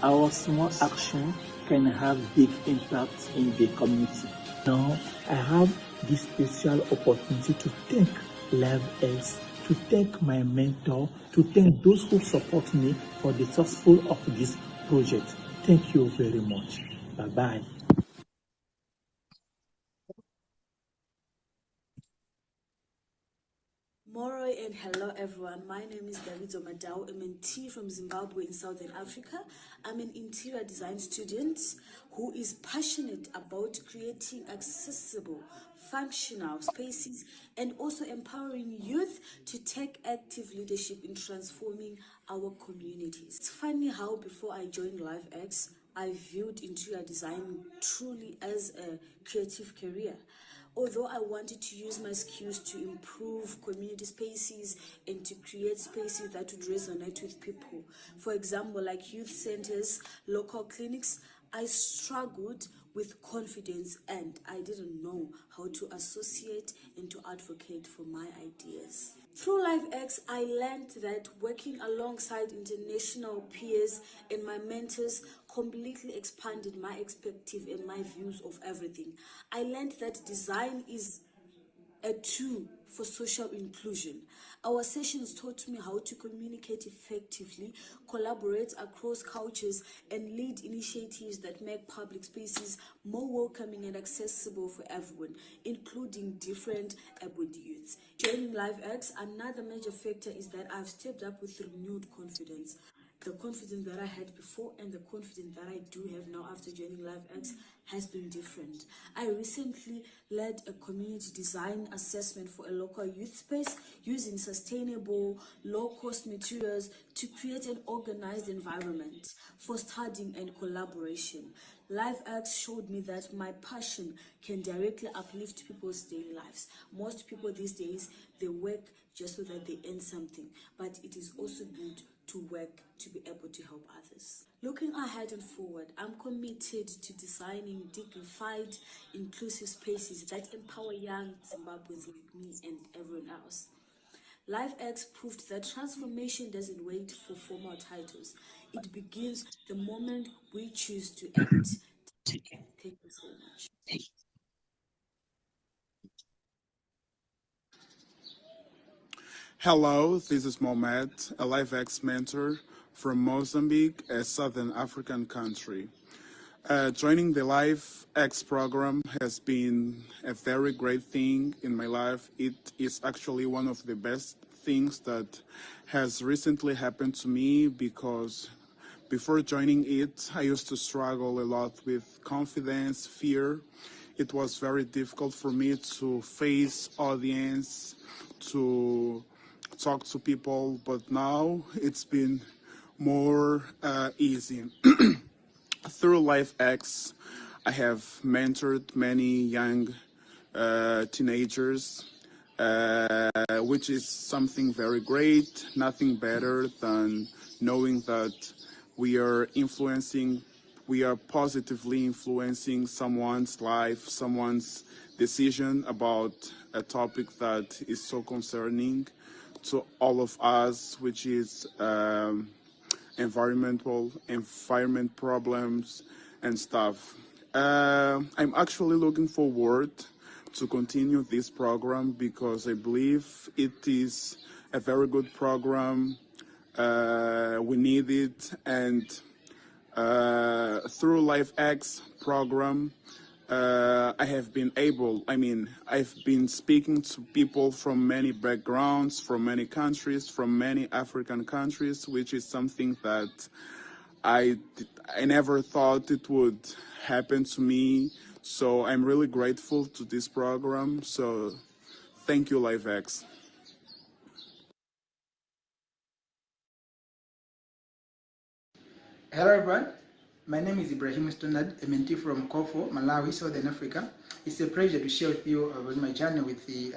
Our small action can have big impact in the community. Now I have this special opportunity to thank LiveX, to thank my mentor, to thank those who support me for the success of this project. Thank you very much. Bye-bye. Moroi and hello everyone. My name is Davido Madao, a mentee from Zimbabwe in Southern Africa. I'm an interior design student who is passionate about creating accessible, functional spaces and also empowering youth to take active leadership in transforming our communities. It's funny how before I joined LiveX, I viewed interior design truly as a creative career. Although I wanted to use my skills to improve community spaces and to create spaces that would resonate with people, for example, like youth centers, local clinics, I struggled with confidence and I didn't know how to associate and to advocate for my ideas. Through LiveX, I learned that working alongside international peers and my mentors completely expanded my perspective and my views of everything. I learned that design is a tool for social inclusion. Our sessions taught me how to communicate effectively, collaborate across cultures, and lead initiatives that make public spaces more welcoming and accessible for everyone, including different able youths. Joining LiveX, another major factor is that I've stepped up with renewed confidence. The confidence that I had before and the confidence that I do have now after joining LiveX has been different. I recently led a community design assessment for a local youth space using sustainable, low-cost materials to create an organized environment for studying and collaboration. LiveX showed me that my passion can directly uplift people's daily lives. Most people these days, they work just so that they earn something, but it is also good to work to be able to help others. Looking ahead and forward, I'm committed to designing dignified, inclusive spaces that empower young Zimbabweans like me and everyone else. LiveX proved that transformation doesn't wait for formal titles. It begins the moment we choose to act. Thank you so much. Hello, this is Mohamed, a LiveX mentor from Mozambique, a Southern African country. Joining the LiveX program has been a very great thing in my life. It is actually one of the best things that has recently happened to me because before joining it, I used to struggle a lot with confidence, fear. It was very difficult for me to face audience, to talk to people, but now it's been more easy. Through LifeX, I have mentored many young teenagers, which is something very great. Nothing better than knowing that we are positively influencing someone's life, someone's decision about a topic that is so concerning to all of us, which is environment problems and stuff. I'm actually looking forward to continue this program because I believe it is a very good program. We need it, and through LifeX program, I've been speaking to people from many backgrounds, from many countries, from many African countries, which is something that I never thought it would happen to me. So I'm really grateful to this program. So thank you, LifeX. Hello everyone, my name is Ibrahim Stonad, a mentee from Cohort, Malawi, Southern Africa. It's a pleasure to share with you about my journey with the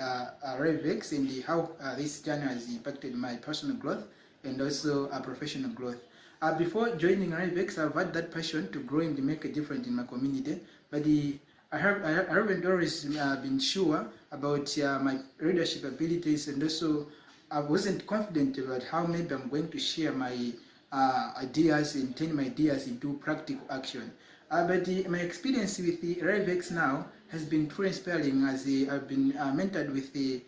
RevX and how this journey has impacted my personal growth and also professional growth. Before joining RevX, I've had that passion to grow and make a difference in my community, but I haven't always been sure about my leadership abilities, and also I wasn't confident about how maybe I'm going to share my ideas and turn my ideas into practical action. But my experience with the RevX now has been truly inspiring, as I've been mentored with the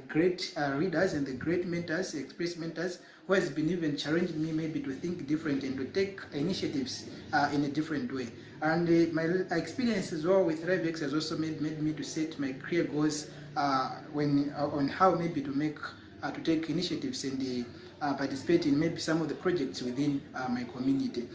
great readers and the great mentors, express mentors, who has been even challenging me maybe to think different and to take initiatives in a different way. And my experience as well with RevX has also made me to set my career goals on how maybe to take initiatives and participate in maybe some of the projects within my community.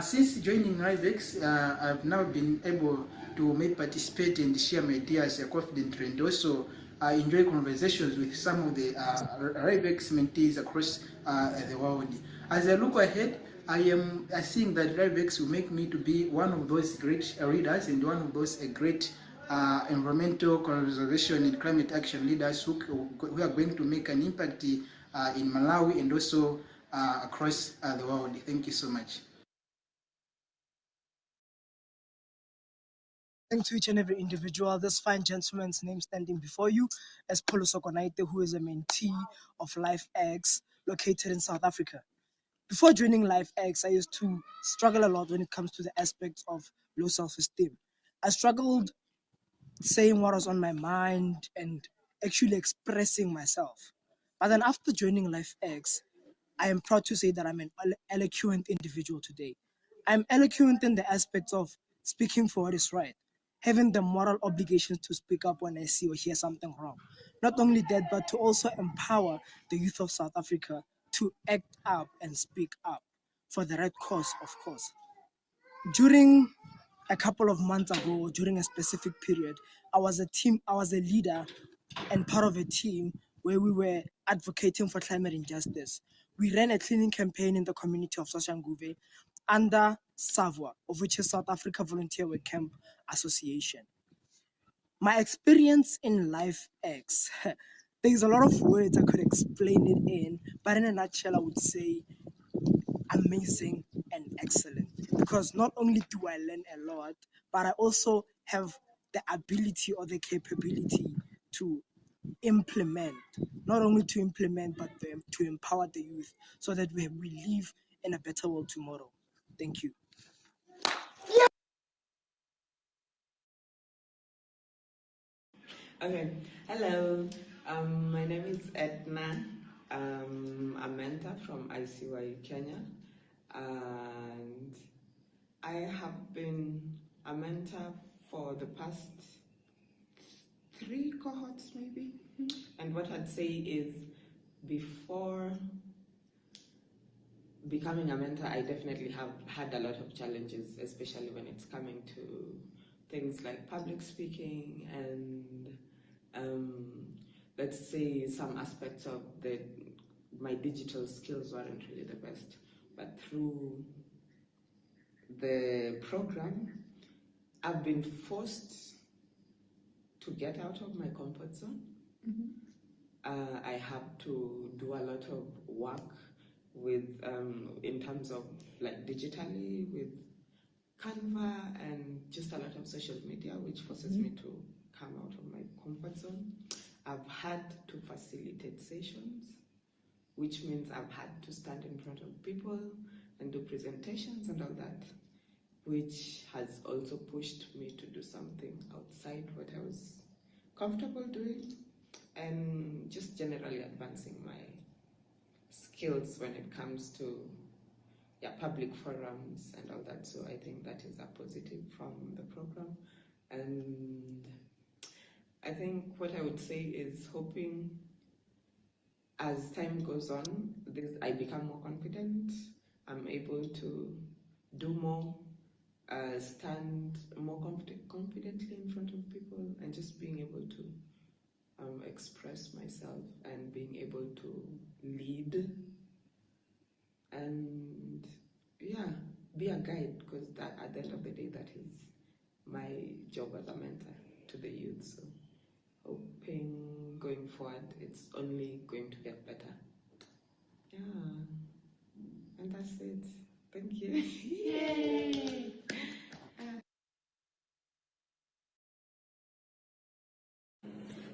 Since joining RevX, I've now been able to maybe participate and share my ideas confidently, and also enjoy conversations with some of the RevX mentees across the world. As I look ahead, I am seeing that RevX will make me to be one of those great readers and one of those great environmental conservation and climate action leaders who are going to make an impact in Malawi and also across the world. Thank you so much. To each and every individual, this fine gentleman's name standing before you is Polo Sokonaite, who is a mentee of LifeX located in South Africa. Before joining LifeX, I used to struggle a lot when it comes to the aspects of low self-esteem. I struggled saying what was on my mind and actually expressing myself. But then after joining LifeX, I am proud to say that I'm an eloquent individual today. I'm eloquent in the aspects of speaking for what is right, having the moral obligation to speak up when I see or hear something wrong. Not only that, but to also empower the youth of South Africa to act up and speak up for the right cause, of course. During a couple of months ago, during a specific period, I was a leader and part of a team where we were advocating for climate injustice. We ran a cleaning campaign in the community of Soshanguve under SAVWA, of which is South Africa Volunteer Work Camp Association. My experience in LifeX, there's a lot of words I could explain it in, but in a nutshell, I would say amazing and excellent, because not only do I learn a lot, but I also have the ability or the capability to implement, not only to implement, but to empower the youth so that we live in a better world tomorrow. Thank you. Okay, hello. My name is Edna. I'm a mentor from ICY Kenya, and I have been a mentor for the past 3 cohorts, maybe. And what I'd say is, before becoming a mentor, I definitely have had a lot of challenges, especially when it's coming to things like public speaking and let's say some aspects of my digital skills weren't really the best. But through the program, I've been forced to get out of my comfort zone. I have to do a lot of work with, in terms of like digitally with Canva and just a lot of social media, which forces me to come out of my comfort zone. I've had to facilitate sessions, which means I've had to stand in front of people and do presentations and all that, which has also pushed me to do something outside what I was comfortable doing, and just generally advancing my skills when it comes to public forums and all that. So I think that is a positive from the program. And I think what I would say is hoping as time goes on, I become more confident, I'm able to do more, stand more confidently in front of people, and just being able to express myself and being able to lead and be a guide, because at the end of the day, that is my job as a mentor to the youth. So hoping going forward, it's only going to get better. And that's it. Thank you. Yay!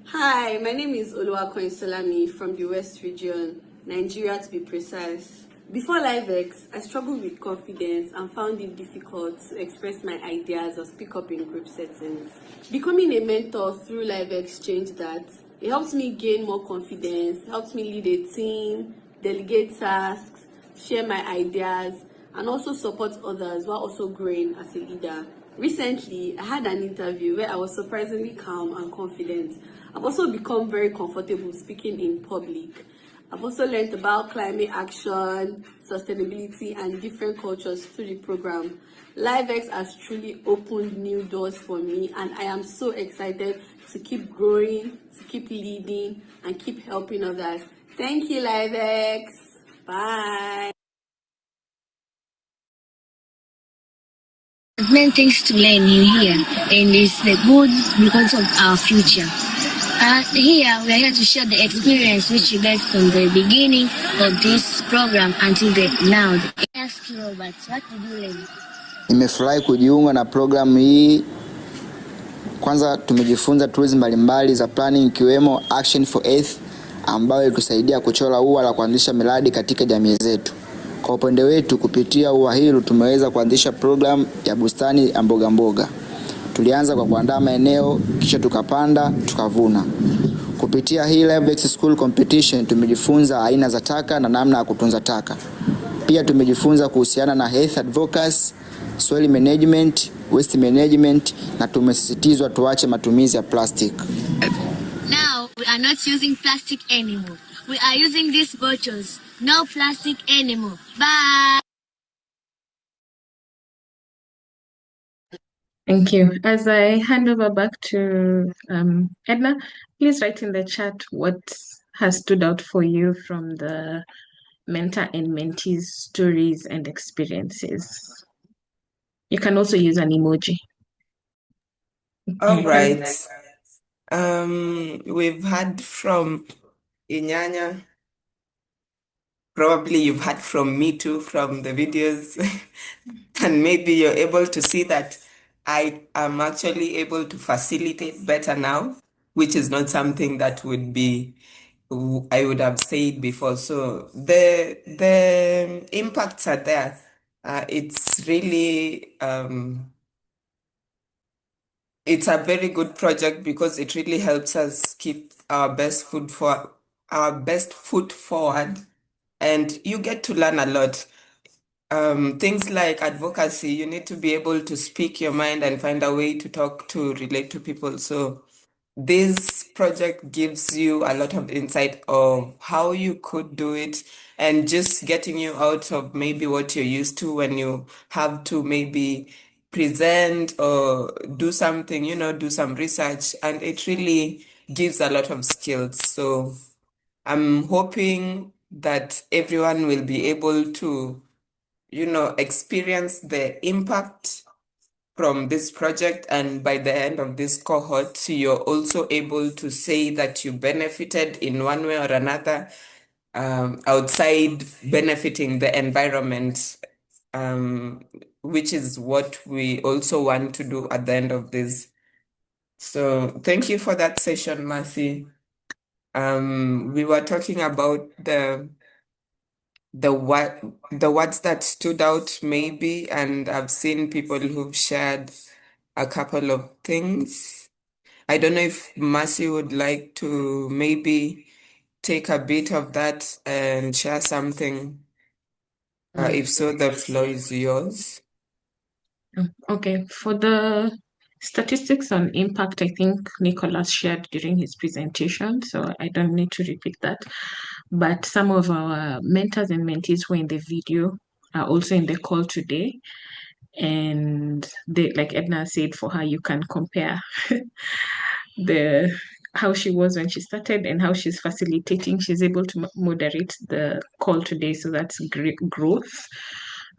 Hi, my name is Oluwakoin Solami from the West Region, Nigeria to be precise. Before LiveX, I struggled with confidence and found it difficult to express my ideas or speak up in group settings. Becoming a mentor through LiveX changed that. It helped me gain more confidence, helped me lead a team, delegate tasks, share my ideas, and also support others while also growing as a leader. Recently, I had an interview where I was surprisingly calm and confident. I've also become very comfortable speaking in public. I've also learned about climate action, sustainability, and different cultures through the program. LiveX has truly opened new doors for me, and I am so excited to keep growing, to keep leading, and keep helping others. Thank you, LiveX. Bye. Many things to learn in here, and it's the good because of our future. Here we are here to share the experience which you get from the beginning of this program until now. Ask you, Robert, what did you learn? Nimefurahi kujiunga na programu hii. Kwanza tumejifunza tools mbalimbali za planning ikiwemo Action for Earth ambayo ilitusaidia kuchora ua la kuanzisha miradi katika jamii zetu. Kwa upande wetu kupitia ua hilo tumeweza kuanzisha program ya bustani ya mboga mboga. Tulianza kwa kuandaa maeneo kisha tukapanda tukavuna. Kupitia hii LiveX School Competition tumejifunza aina za taka na namna ya kutunza taka. Pia tumejifunza kuhusiana na health advocacy, soil management, waste management, na tumesisitizwa tuache matumizi ya plastic. Now we are not using plastic anymore. We are using these bottles. No plastic anymore. Bye. Thank you. As I hand over back to Edna, please write in the chat what has stood out for you from the mentor and mentees' stories and experiences. You can also use an emoji. All right. We've heard from Inyanya. Probably you've heard from me too from the videos. And maybe you're able to see that I am actually able to facilitate better now, which is not something that I would have said before. So the impacts are there. It's really it's a very good project because it really helps us keep our best foot forward, and you get to learn a lot. Things like advocacy, you need to be able to speak your mind and find a way to talk to relate to people. So this project gives you a lot of insight of how you could do it, and just getting you out of maybe what you're used to when you have to maybe present or do something, do some research, and it really gives a lot of skills. So I'm hoping that everyone will be able to, experience the impact from this project, and by the end of this cohort, you're also able to say that you benefited in one way or another, outside benefiting the environment, which is what we also want to do at the end of this. So thank you for that session, Matthew. We were talking about the words that stood out maybe, and I've seen people who've shared a couple of things. I don't know if Mercy would like to maybe take a bit of that and share something. If so, the floor is yours. Okay, for the statistics on impact, I think Nicholas shared during his presentation, so I don't need to repeat that. But some of our mentors and mentees who are in the video are also in the call today. And they, like Edna said, for her, you can compare the how she was when she started and how she's facilitating. She's able to moderate the call today, so that's great growth.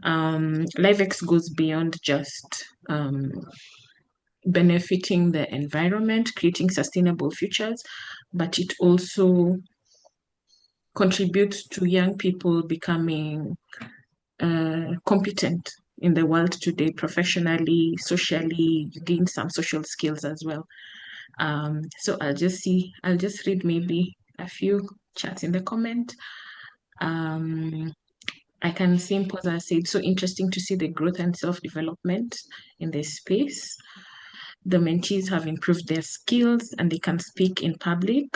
LiveX goes beyond just benefiting the environment, creating sustainable futures, but it also contributes to young people becoming competent in the world today, professionally, socially. You gain some social skills as well. So I'll just read maybe a few chats in the comment. I can see Mpoza said, so interesting to see the growth and self-development in this space. The mentees have improved their skills and they can speak in public.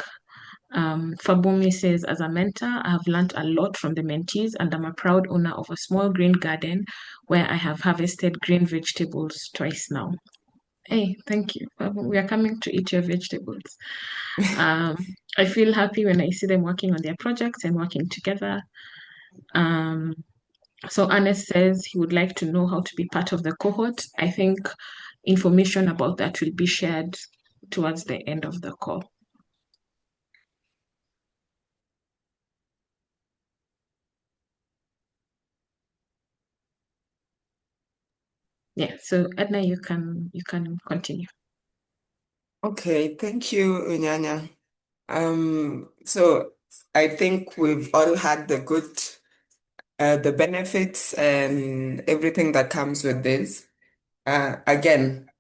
Fabumi says, as a mentor, I have learned a lot from the mentees and I'm a proud owner of a small green garden where I have harvested green vegetables twice now. Hey, thank you. We are coming to eat your vegetables. I feel happy when I see them working on their projects and working together. So Ernest says he would like to know how to be part of the cohort. I think information about that will be shared towards the end of the call. Yeah, so Edna, you can continue. Okay, thank you, Unyanya. So I think we've all had the benefits and everything that comes with this. Again,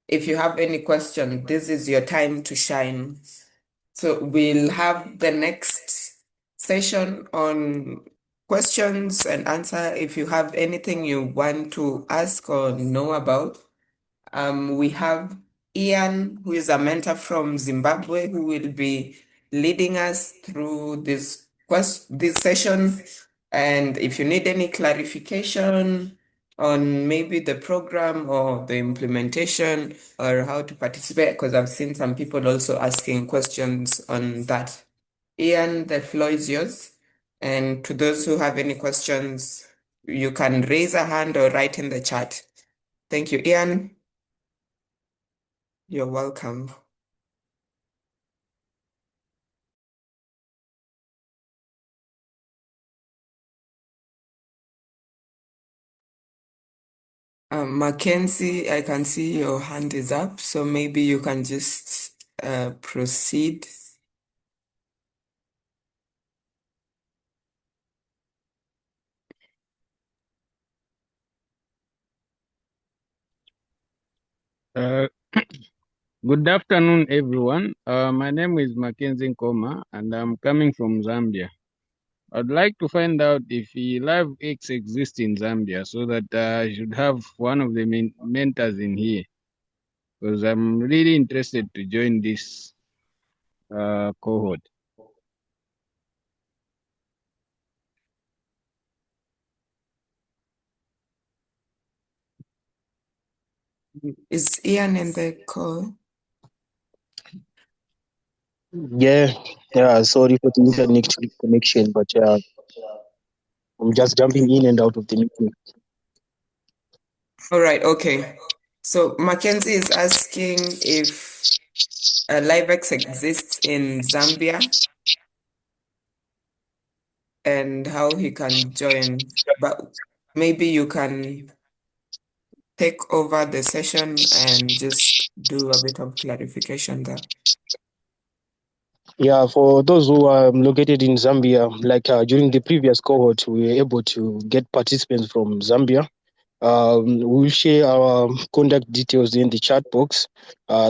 if you have any question, this is your time to shine. So we'll have the next session on questions and answer. If you have anything you want to ask or know about, we have Ian, who is a mentor from Zimbabwe, who will be leading us through this session. And if you need any clarification on maybe the program or the implementation or how to participate, because I've seen some people also asking questions on that. Ian, the floor is yours. And to those who have any questions, you can raise a hand or write in the chat. Thank you, Ian. You're welcome. Mackenzie, I can see your hand is up, so maybe you can just proceed. Good afternoon, everyone. My name is Mackenzie Nkoma, and I'm coming from Zambia. I'd like to find out if LiveX exists in Zambia so that I should have one of the mentors in here. because I'm really interested to join this cohort. Is Ian in the call? Yeah, sorry for the internet connection, but I'm just jumping in and out of the meeting. All right, okay. So Mackenzie is asking if LiveX exists in Zambia and how he can join. But maybe you can take over the session and just do a bit of clarification there. Yeah, for those who are located in Zambia, like during the previous cohort, we were able to get participants from Zambia. We'll share our contact details in the chat box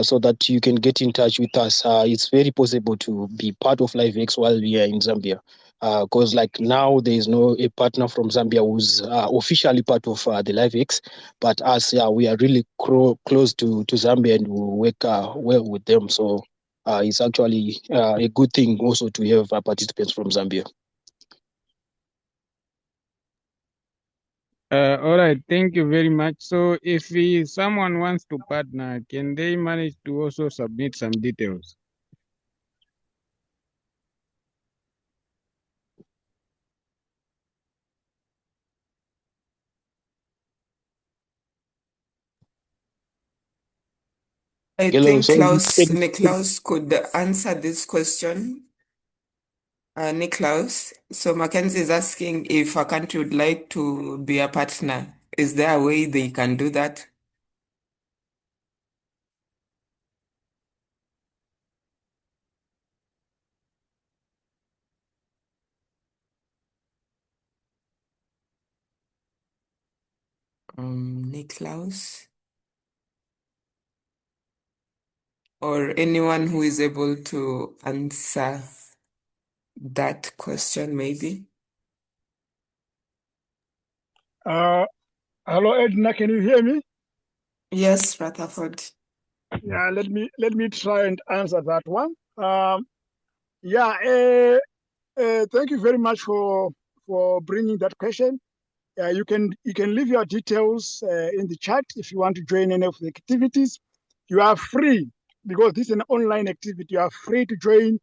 so that you can get in touch with us. It's very possible to be part of LiveX while we are in Zambia. Because like now there is no a partner from Zambia who's officially part of the LiveX, but us, we are really close to Zambia and we work well with them. So it's actually a good thing also to have participants from Zambia. All right, thank you very much. So if someone wants to partner, can they manage to also submit some details? I Hello, think sorry. Niklaus could answer this question. Niklaus, so Mackenzie is asking if a country would like to be a partner. Is there a way they can do that? Niklaus? Or anyone who is able to answer that question, maybe? Hello, Edna, can you hear me? Yes, Rutherford. Yeah, let me try and answer that one. Thank you very much for bringing that question. You can leave your details in the chat if you want to join any of the activities. You are free because this is an online activity. You are free to join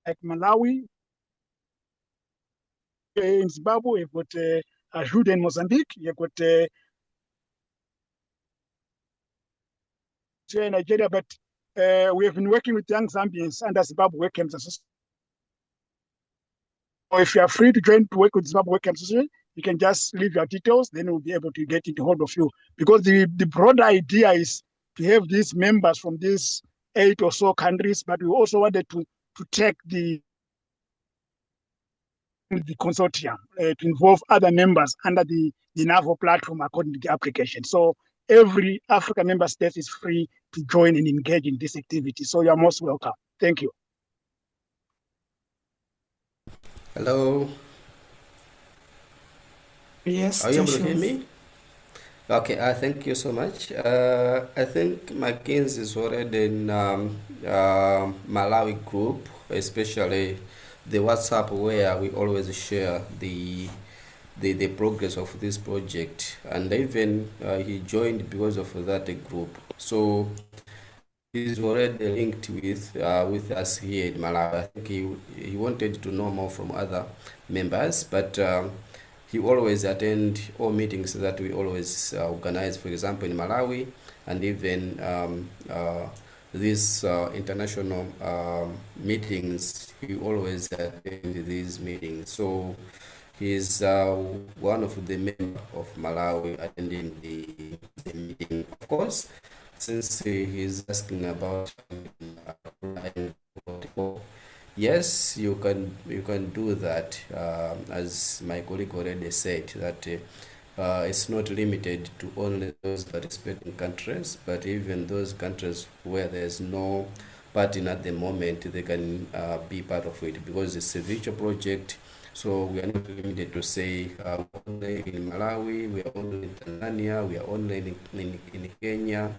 like Malawi. In Zimbabwe, you've got Ajuda in Mozambique. You've got in Nigeria, but we have been working with young Zambians under Zimbabwe Work Camps Association. So if you are free to join to work with Zimbabwe Work Camps Association, you can just leave your details, then we'll be able to get into hold of you. Because the broader idea is to have these members from these 8 or so countries, but we also wanted to take the consortium to involve other members under the NAVO platform according to the application. So every African member state is free to join and engage in this activity. So you're most welcome. Thank you. Hello. Yes, Are you able to Joshua. hear me? Okay, thank you so much. I think Mackenzie is already in Malawi group, especially the WhatsApp where we always share the progress of this project, and even he joined because of that group. So he's already linked with us here in Malawi. I think he wanted to know more from other members, but he always attend all meetings that we always organize, for example, in Malawi, and even these international meetings. He always attend these meetings. So he's one of the members of Malawi attending the meeting. Of course, since he's asking about yes, you can do that. As my colleague already said, that it's not limited to only those participating countries, but even those countries where there's no partner at the moment, they can be part of it because it's a virtual project. So we are not limited to say only in Malawi, we are only in Tanzania, we are only in Kenya,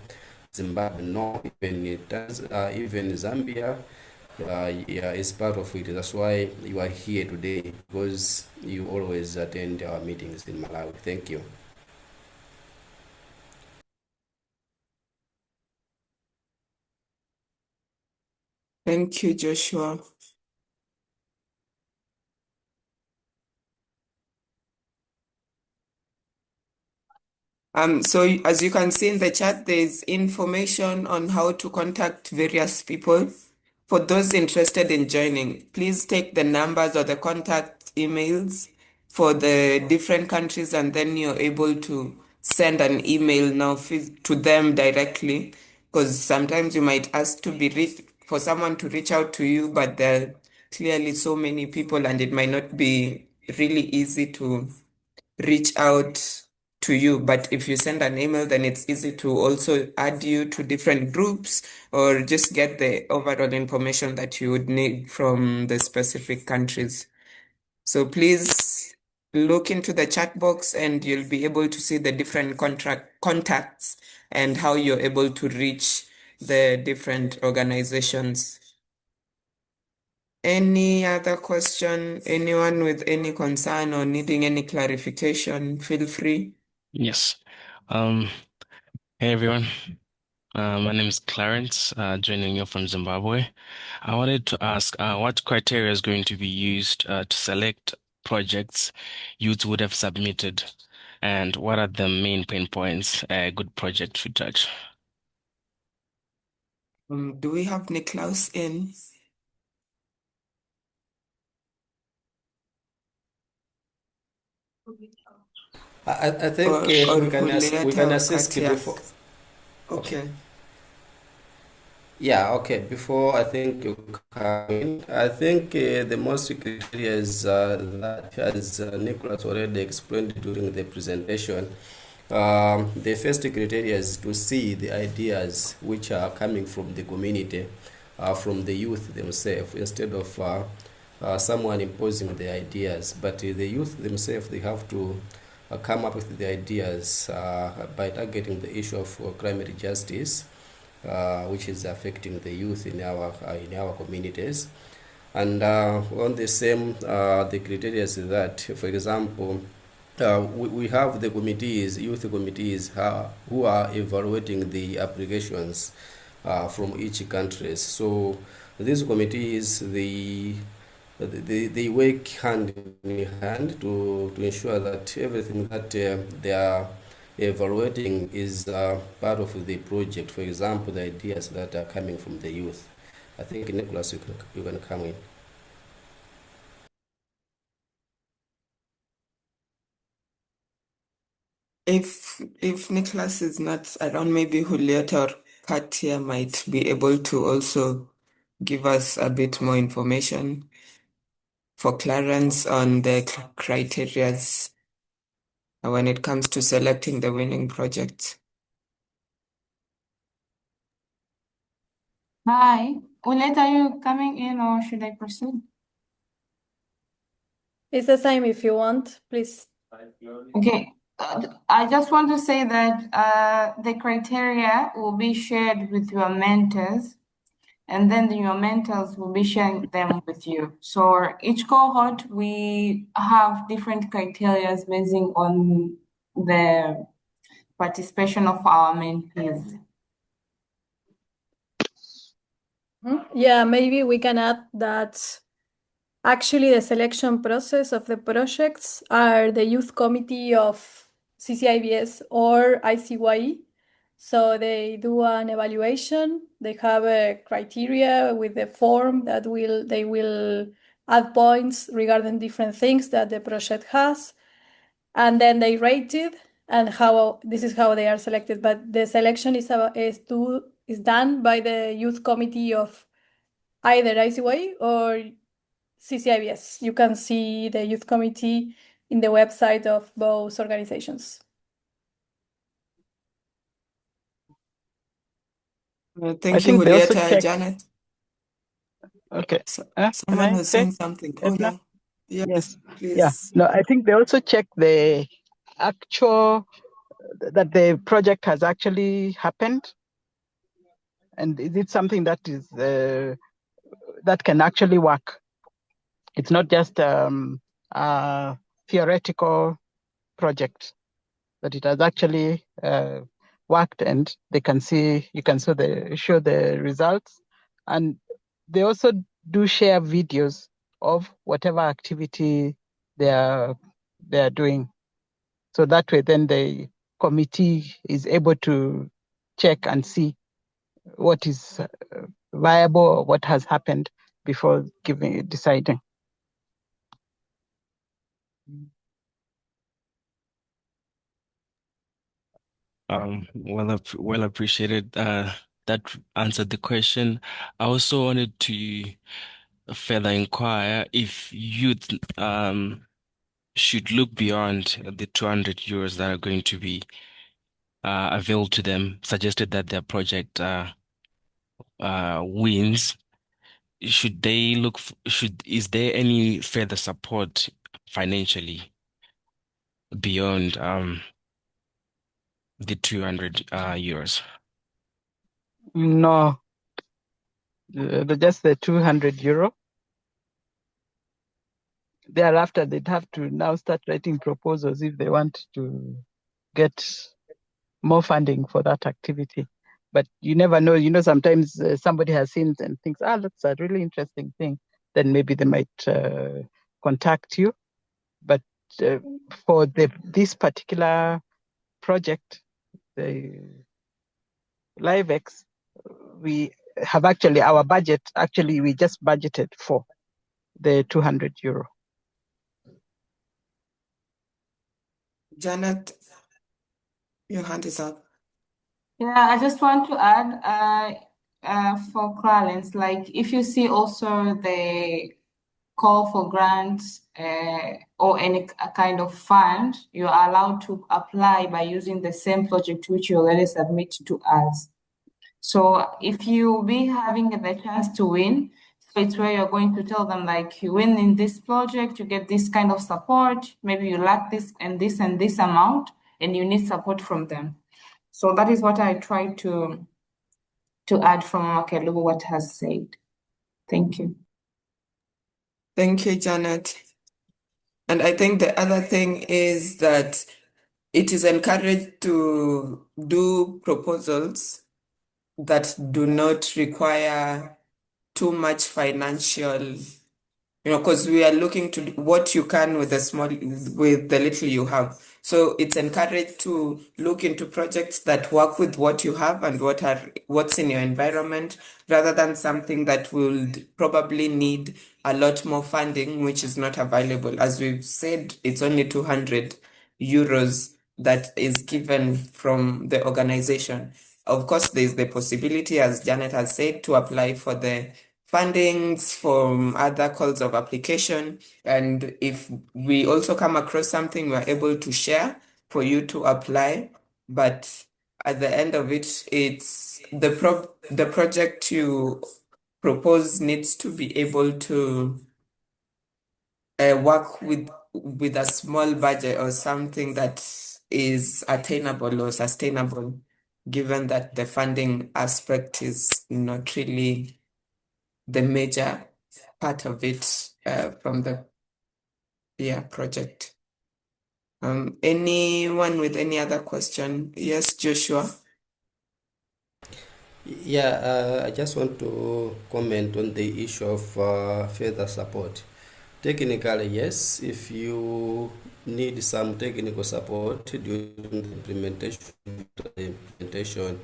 Zimbabwe. No, even Zambia yeah, is part of it. That's why you are here today, because you always attend our meetings in Malawi. Thank you. Thank you, Joshua. So as you can see in the chat, there's information on how to contact various people. For those interested in joining, please take the numbers or the contact emails for the different countries, and then you're able to send an email now to them directly, because sometimes you might ask for someone to reach out to you, but there are clearly so many people and it might not be really easy to reach out to you. But if you send an email, then it's easy to also add you to different groups or just get the overall information that you would need from the specific countries. So please look into the chat box and you'll be able to see the different contacts and how you're able to reach the different organizations. Any other question? Anyone with any concern or needing any clarification, feel free. Yes. Hey everyone. My name is Clarence, joining you from Zimbabwe. I wanted to ask what criteria is going to be used to select projects youth would have submitted, and what are the main pain points a good project should touch? Do we have Niklaus in? I think or we can Julieta or assist Katia? before. Okay. Yeah, okay. Before I think you come in, I think the most criteria is that, as Nicholas already explained during the presentation, the first criteria is to see the ideas which are coming from the community, from the youth themselves, instead of someone imposing the ideas. But the youth themselves, they have to come up with the ideas by targeting the issue of climate justice, which is affecting the youth in our communities. And on the same, the criteria is that, for example, we have the committees, youth committees, who are evaluating the applications from each country. So these committees, they work hand in hand to ensure that everything that they are evaluating is part of the project. For example, the ideas that are coming from the youth. I think, Nicholas, you can come in. If Nicholas is not around, maybe Julieta or Katia might be able to also give us a bit more information for Clarence on the criterias when it comes to selecting the winning projects. Hi, Uleta, are you coming in or should I proceed? It's the same if you want, please. Okay, I just want to say that the criteria will be shared with your mentors, and then your mentors will be sharing them with you. So each cohort, we have different criteria basing on the participation of our mentees. Yeah, maybe we can add that actually the selection process of the projects are the youth committee of CCIVS or ICYE. So they do an evaluation, they have a criteria with the form that they will add points regarding different things that the project has, and then they rate it, and this is how they are selected. But the selection is done by the youth committee of either ICYE or CCIVS. You can see the youth committee in the website of both organizations. Thank you, think they also Julieta. check. Janet? Okay. Someone was saying something. Oh, Edna? yeah. Yes, please. Yeah. No, I think they also check the actual that the project has actually happened, and is it something that is that can actually work? It's not just a theoretical project, that it has actually worked, and they can see, you can show the results. And they also do share videos of whatever activity they are doing. So that way then the committee is able to check and see what is viable or what has happened before deciding. Well appreciated. That answered the question. I also wanted to further inquire if youth should look beyond the 200 euros that are going to be available to them, suggested that their project wins. Should they look, is there any further support financially beyond the 200 euros? No, just the 200 euro. Thereafter, they'd have to now start writing proposals if they want to get more funding for that activity. But you never know. You know, sometimes somebody has seen and thinks, that's a really interesting thing. Then maybe they might contact you. But for this particular project, the LiveX, we have actually, our budget, actually, we just budgeted for the 200 euro. Janet, your hand is up. Yeah, I just want to add for Clarence, like if you see also the call for grants or any kind of fund, you are allowed to apply by using the same project which you already submit to us. So if you be having the chance to win, so it's where you're going to tell them like, you win in this project, you get this kind of support, maybe you lack this and this and this amount, and you need support from them. So that is what I try to add from Makelubu what has said. Thank you. Thank you, Janet. And I think the other thing is that it is encouraged to do proposals that do not require too much financial, because we are looking to do what you can with the little you have. So it's encouraged to look into projects that work with what you have and what's in your environment, rather than something that will probably need a lot more funding, which is not available. As we've said, it's only 200 euros that is given from the organization. Of course, there's the possibility, as Janet has said, to apply for the fundings from other calls of application. And if we also come across something, we're able to share for you to apply. But at the end of it, it's the project you propose needs to be able to work with a small budget or something that is attainable or sustainable, given that the funding aspect is not really the major part of it from the project. Anyone with any other question? Yes, Joshua. Yeah, I just want to comment on the issue of further support. Technically, yes, if you need some technical support during the implementation,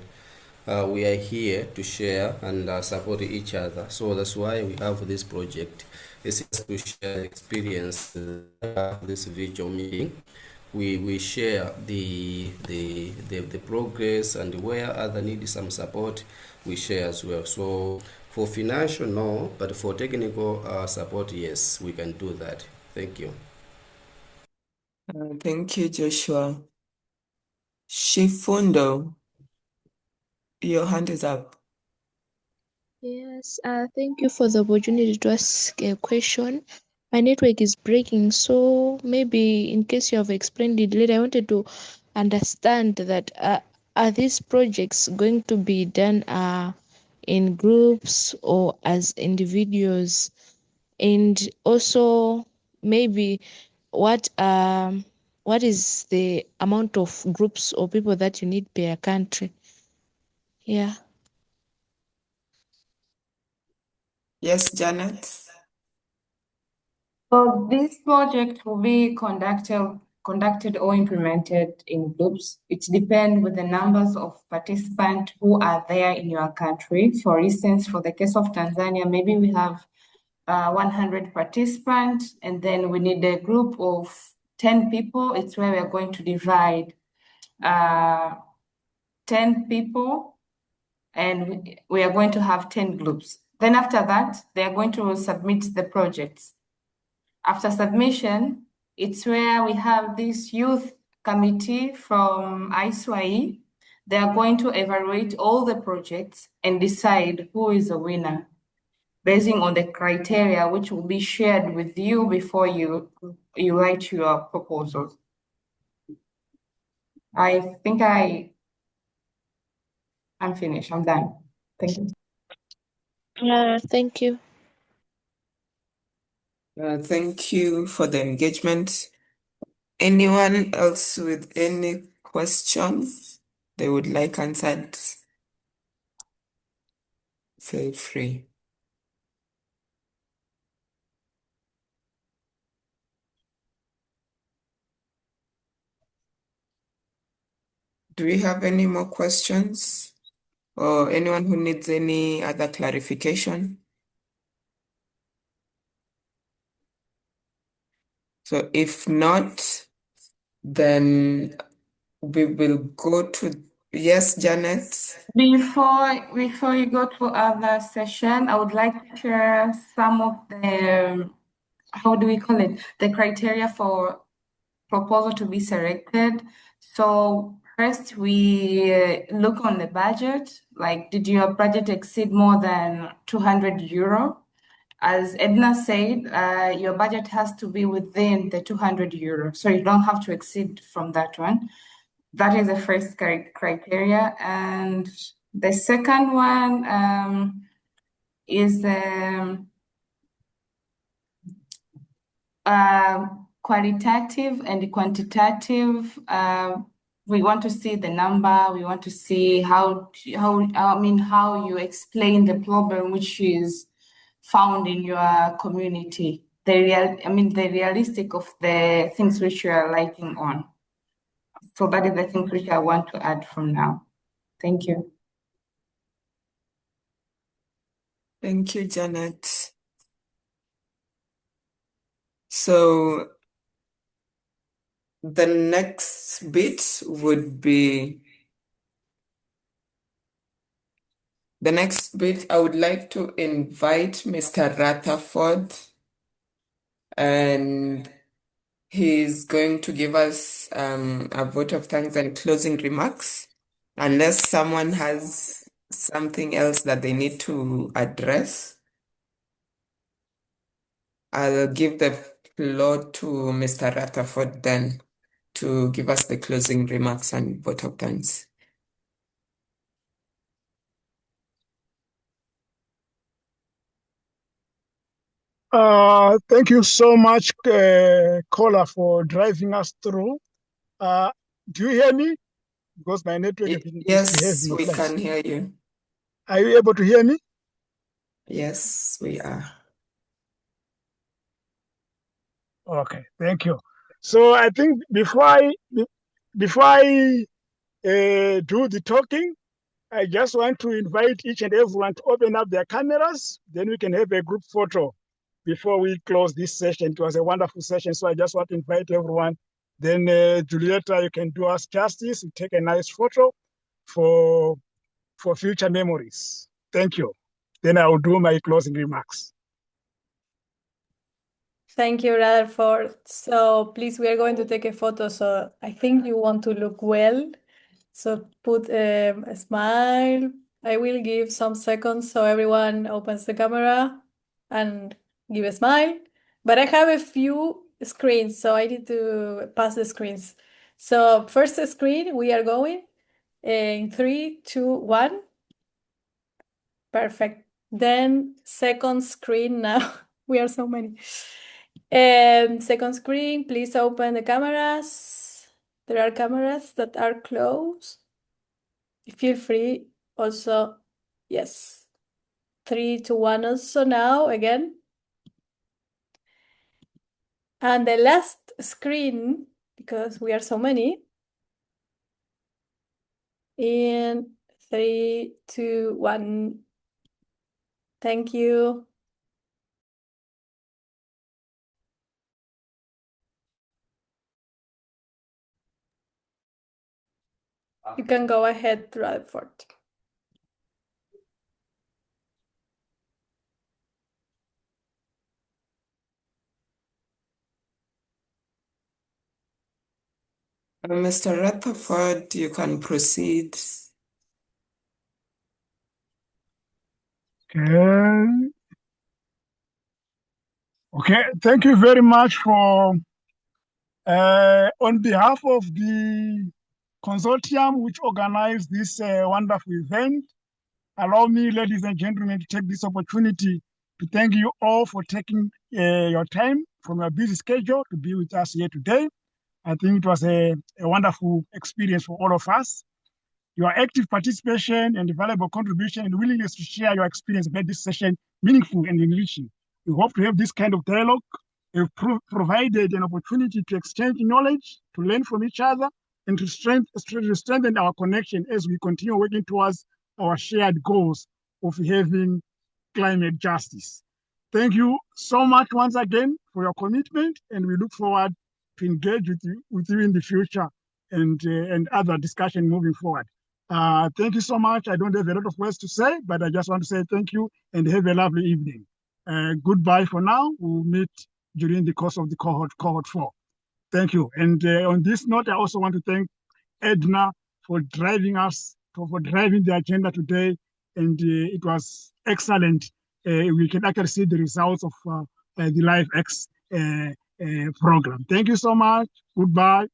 we are here to share and support each other. So that's why we have this project. It's just to share experience, this virtual meeting. We share the progress, and where other need some support, we share as well. So for financial, no, but for technical support, yes, we can do that. Thank you. Thank you, Joshua. Shifundo, your hand is up. Yes, thank you for the opportunity to ask a question. My network is breaking, so maybe in case you have explained it later, I wanted to understand that are these projects going to be done in groups or as individuals? And also maybe what is the amount of groups or people that you need per country? Yeah. Yes, Janet. So this project will be conducted or implemented in groups. It depends with the numbers of participants who are there in your country. For instance, for the case of Tanzania, maybe we have 100 participants, and then we need a group of 10 people. It's where we're going to divide 10 people, and we are going to have 10 groups. Then after that, they are going to submit the projects. After submission, it's where we have this youth committee from ISWAI. They are going to evaluate all the projects and decide who is a winner, basing on the criteria which will be shared with you before you write your proposal. I think I'm finished. I'm done. Thank you. Thank you. Thank you for the engagement. Anyone else with any questions they would like answered? Feel free. Do we have any more questions? Or anyone who needs any other clarification? So if not, then we will go to, yes, Janet? Before you go to other session, I would like to share some of the, how do we call it? The criteria for proposal to be selected. So first we look on the budget, like did your budget exceed more than 200 euro? As Edna said, your budget has to be within the 200 euro. So you don't have to exceed from that one. That is the first criteria. And the second one is qualitative and quantitative. We want to see the number. We want to see how you explain the problem which is found in your community. The realistic of the things which you are lighting on. So that is the things which I want to add from now. Thank you. Thank you, Janet. So the next bit would be, I would like to invite Mr. Rutherford, and he's going to give us a vote of thanks and closing remarks, unless someone has something else that they need to address. I'll give the floor to Mr. Rutherford then to give us the closing remarks and vote of thanks. Thank you so much, Kola, for driving us through. Do you hear me? Because my network has been Yes, misbehaving. we can hear you. Are you able to hear me? Yes, we are. Okay, thank you. So I think before I do the talking, I just want to invite each and everyone to open up their cameras. Then we can have a group photo before we close this session. It was a wonderful session, so I just want to invite everyone. Then Julieta, you can do us justice and take a nice photo for future memories. Thank you. Then I will do my closing remarks. Thank you, Rutherford. So please, we are going to take a photo. So I think you want to look well. So put a smile. I will give some seconds so everyone opens the camera and give a smile. But I have a few screens, so I need to pass the screens. So first screen, we are going in 3, 2, 1. Perfect. Then second screen now. We are so many. And second screen, please open the cameras. There are cameras that are closed. Feel free also. Yes. 3, 2, 1 also now again. And the last screen, because we are so many, in 3, 2, 1. Thank you. You can go ahead, Rutherford. Mr. Rutherford, you can proceed. Okay. Okay, thank you very much for, on behalf of the consortium which organized this wonderful event, allow me, ladies and gentlemen, to take this opportunity to thank you all for taking your time from your busy schedule to be with us here today. I think it was a wonderful experience for all of us. Your active participation and valuable contribution and willingness to share your experience made this session meaningful and enriching. We hope to have this kind of dialogue. We've provided an opportunity to exchange knowledge, to learn from each other, and to strengthen our connection as we continue working towards our shared goals of having climate justice. Thank you so much once again for your commitment, and we look forward to engage with you in the future and other discussion moving forward. Thank you so much. I don't have a lot of words to say, but I just want to say thank you and have a lovely evening. Goodbye for now. We'll meet during the course of the cohort 4. Thank you. And on this note, I also want to thank Edna for driving us, for driving the agenda today. And it was excellent. We can actually see the results of the LiveX program. Thank you so much. Goodbye.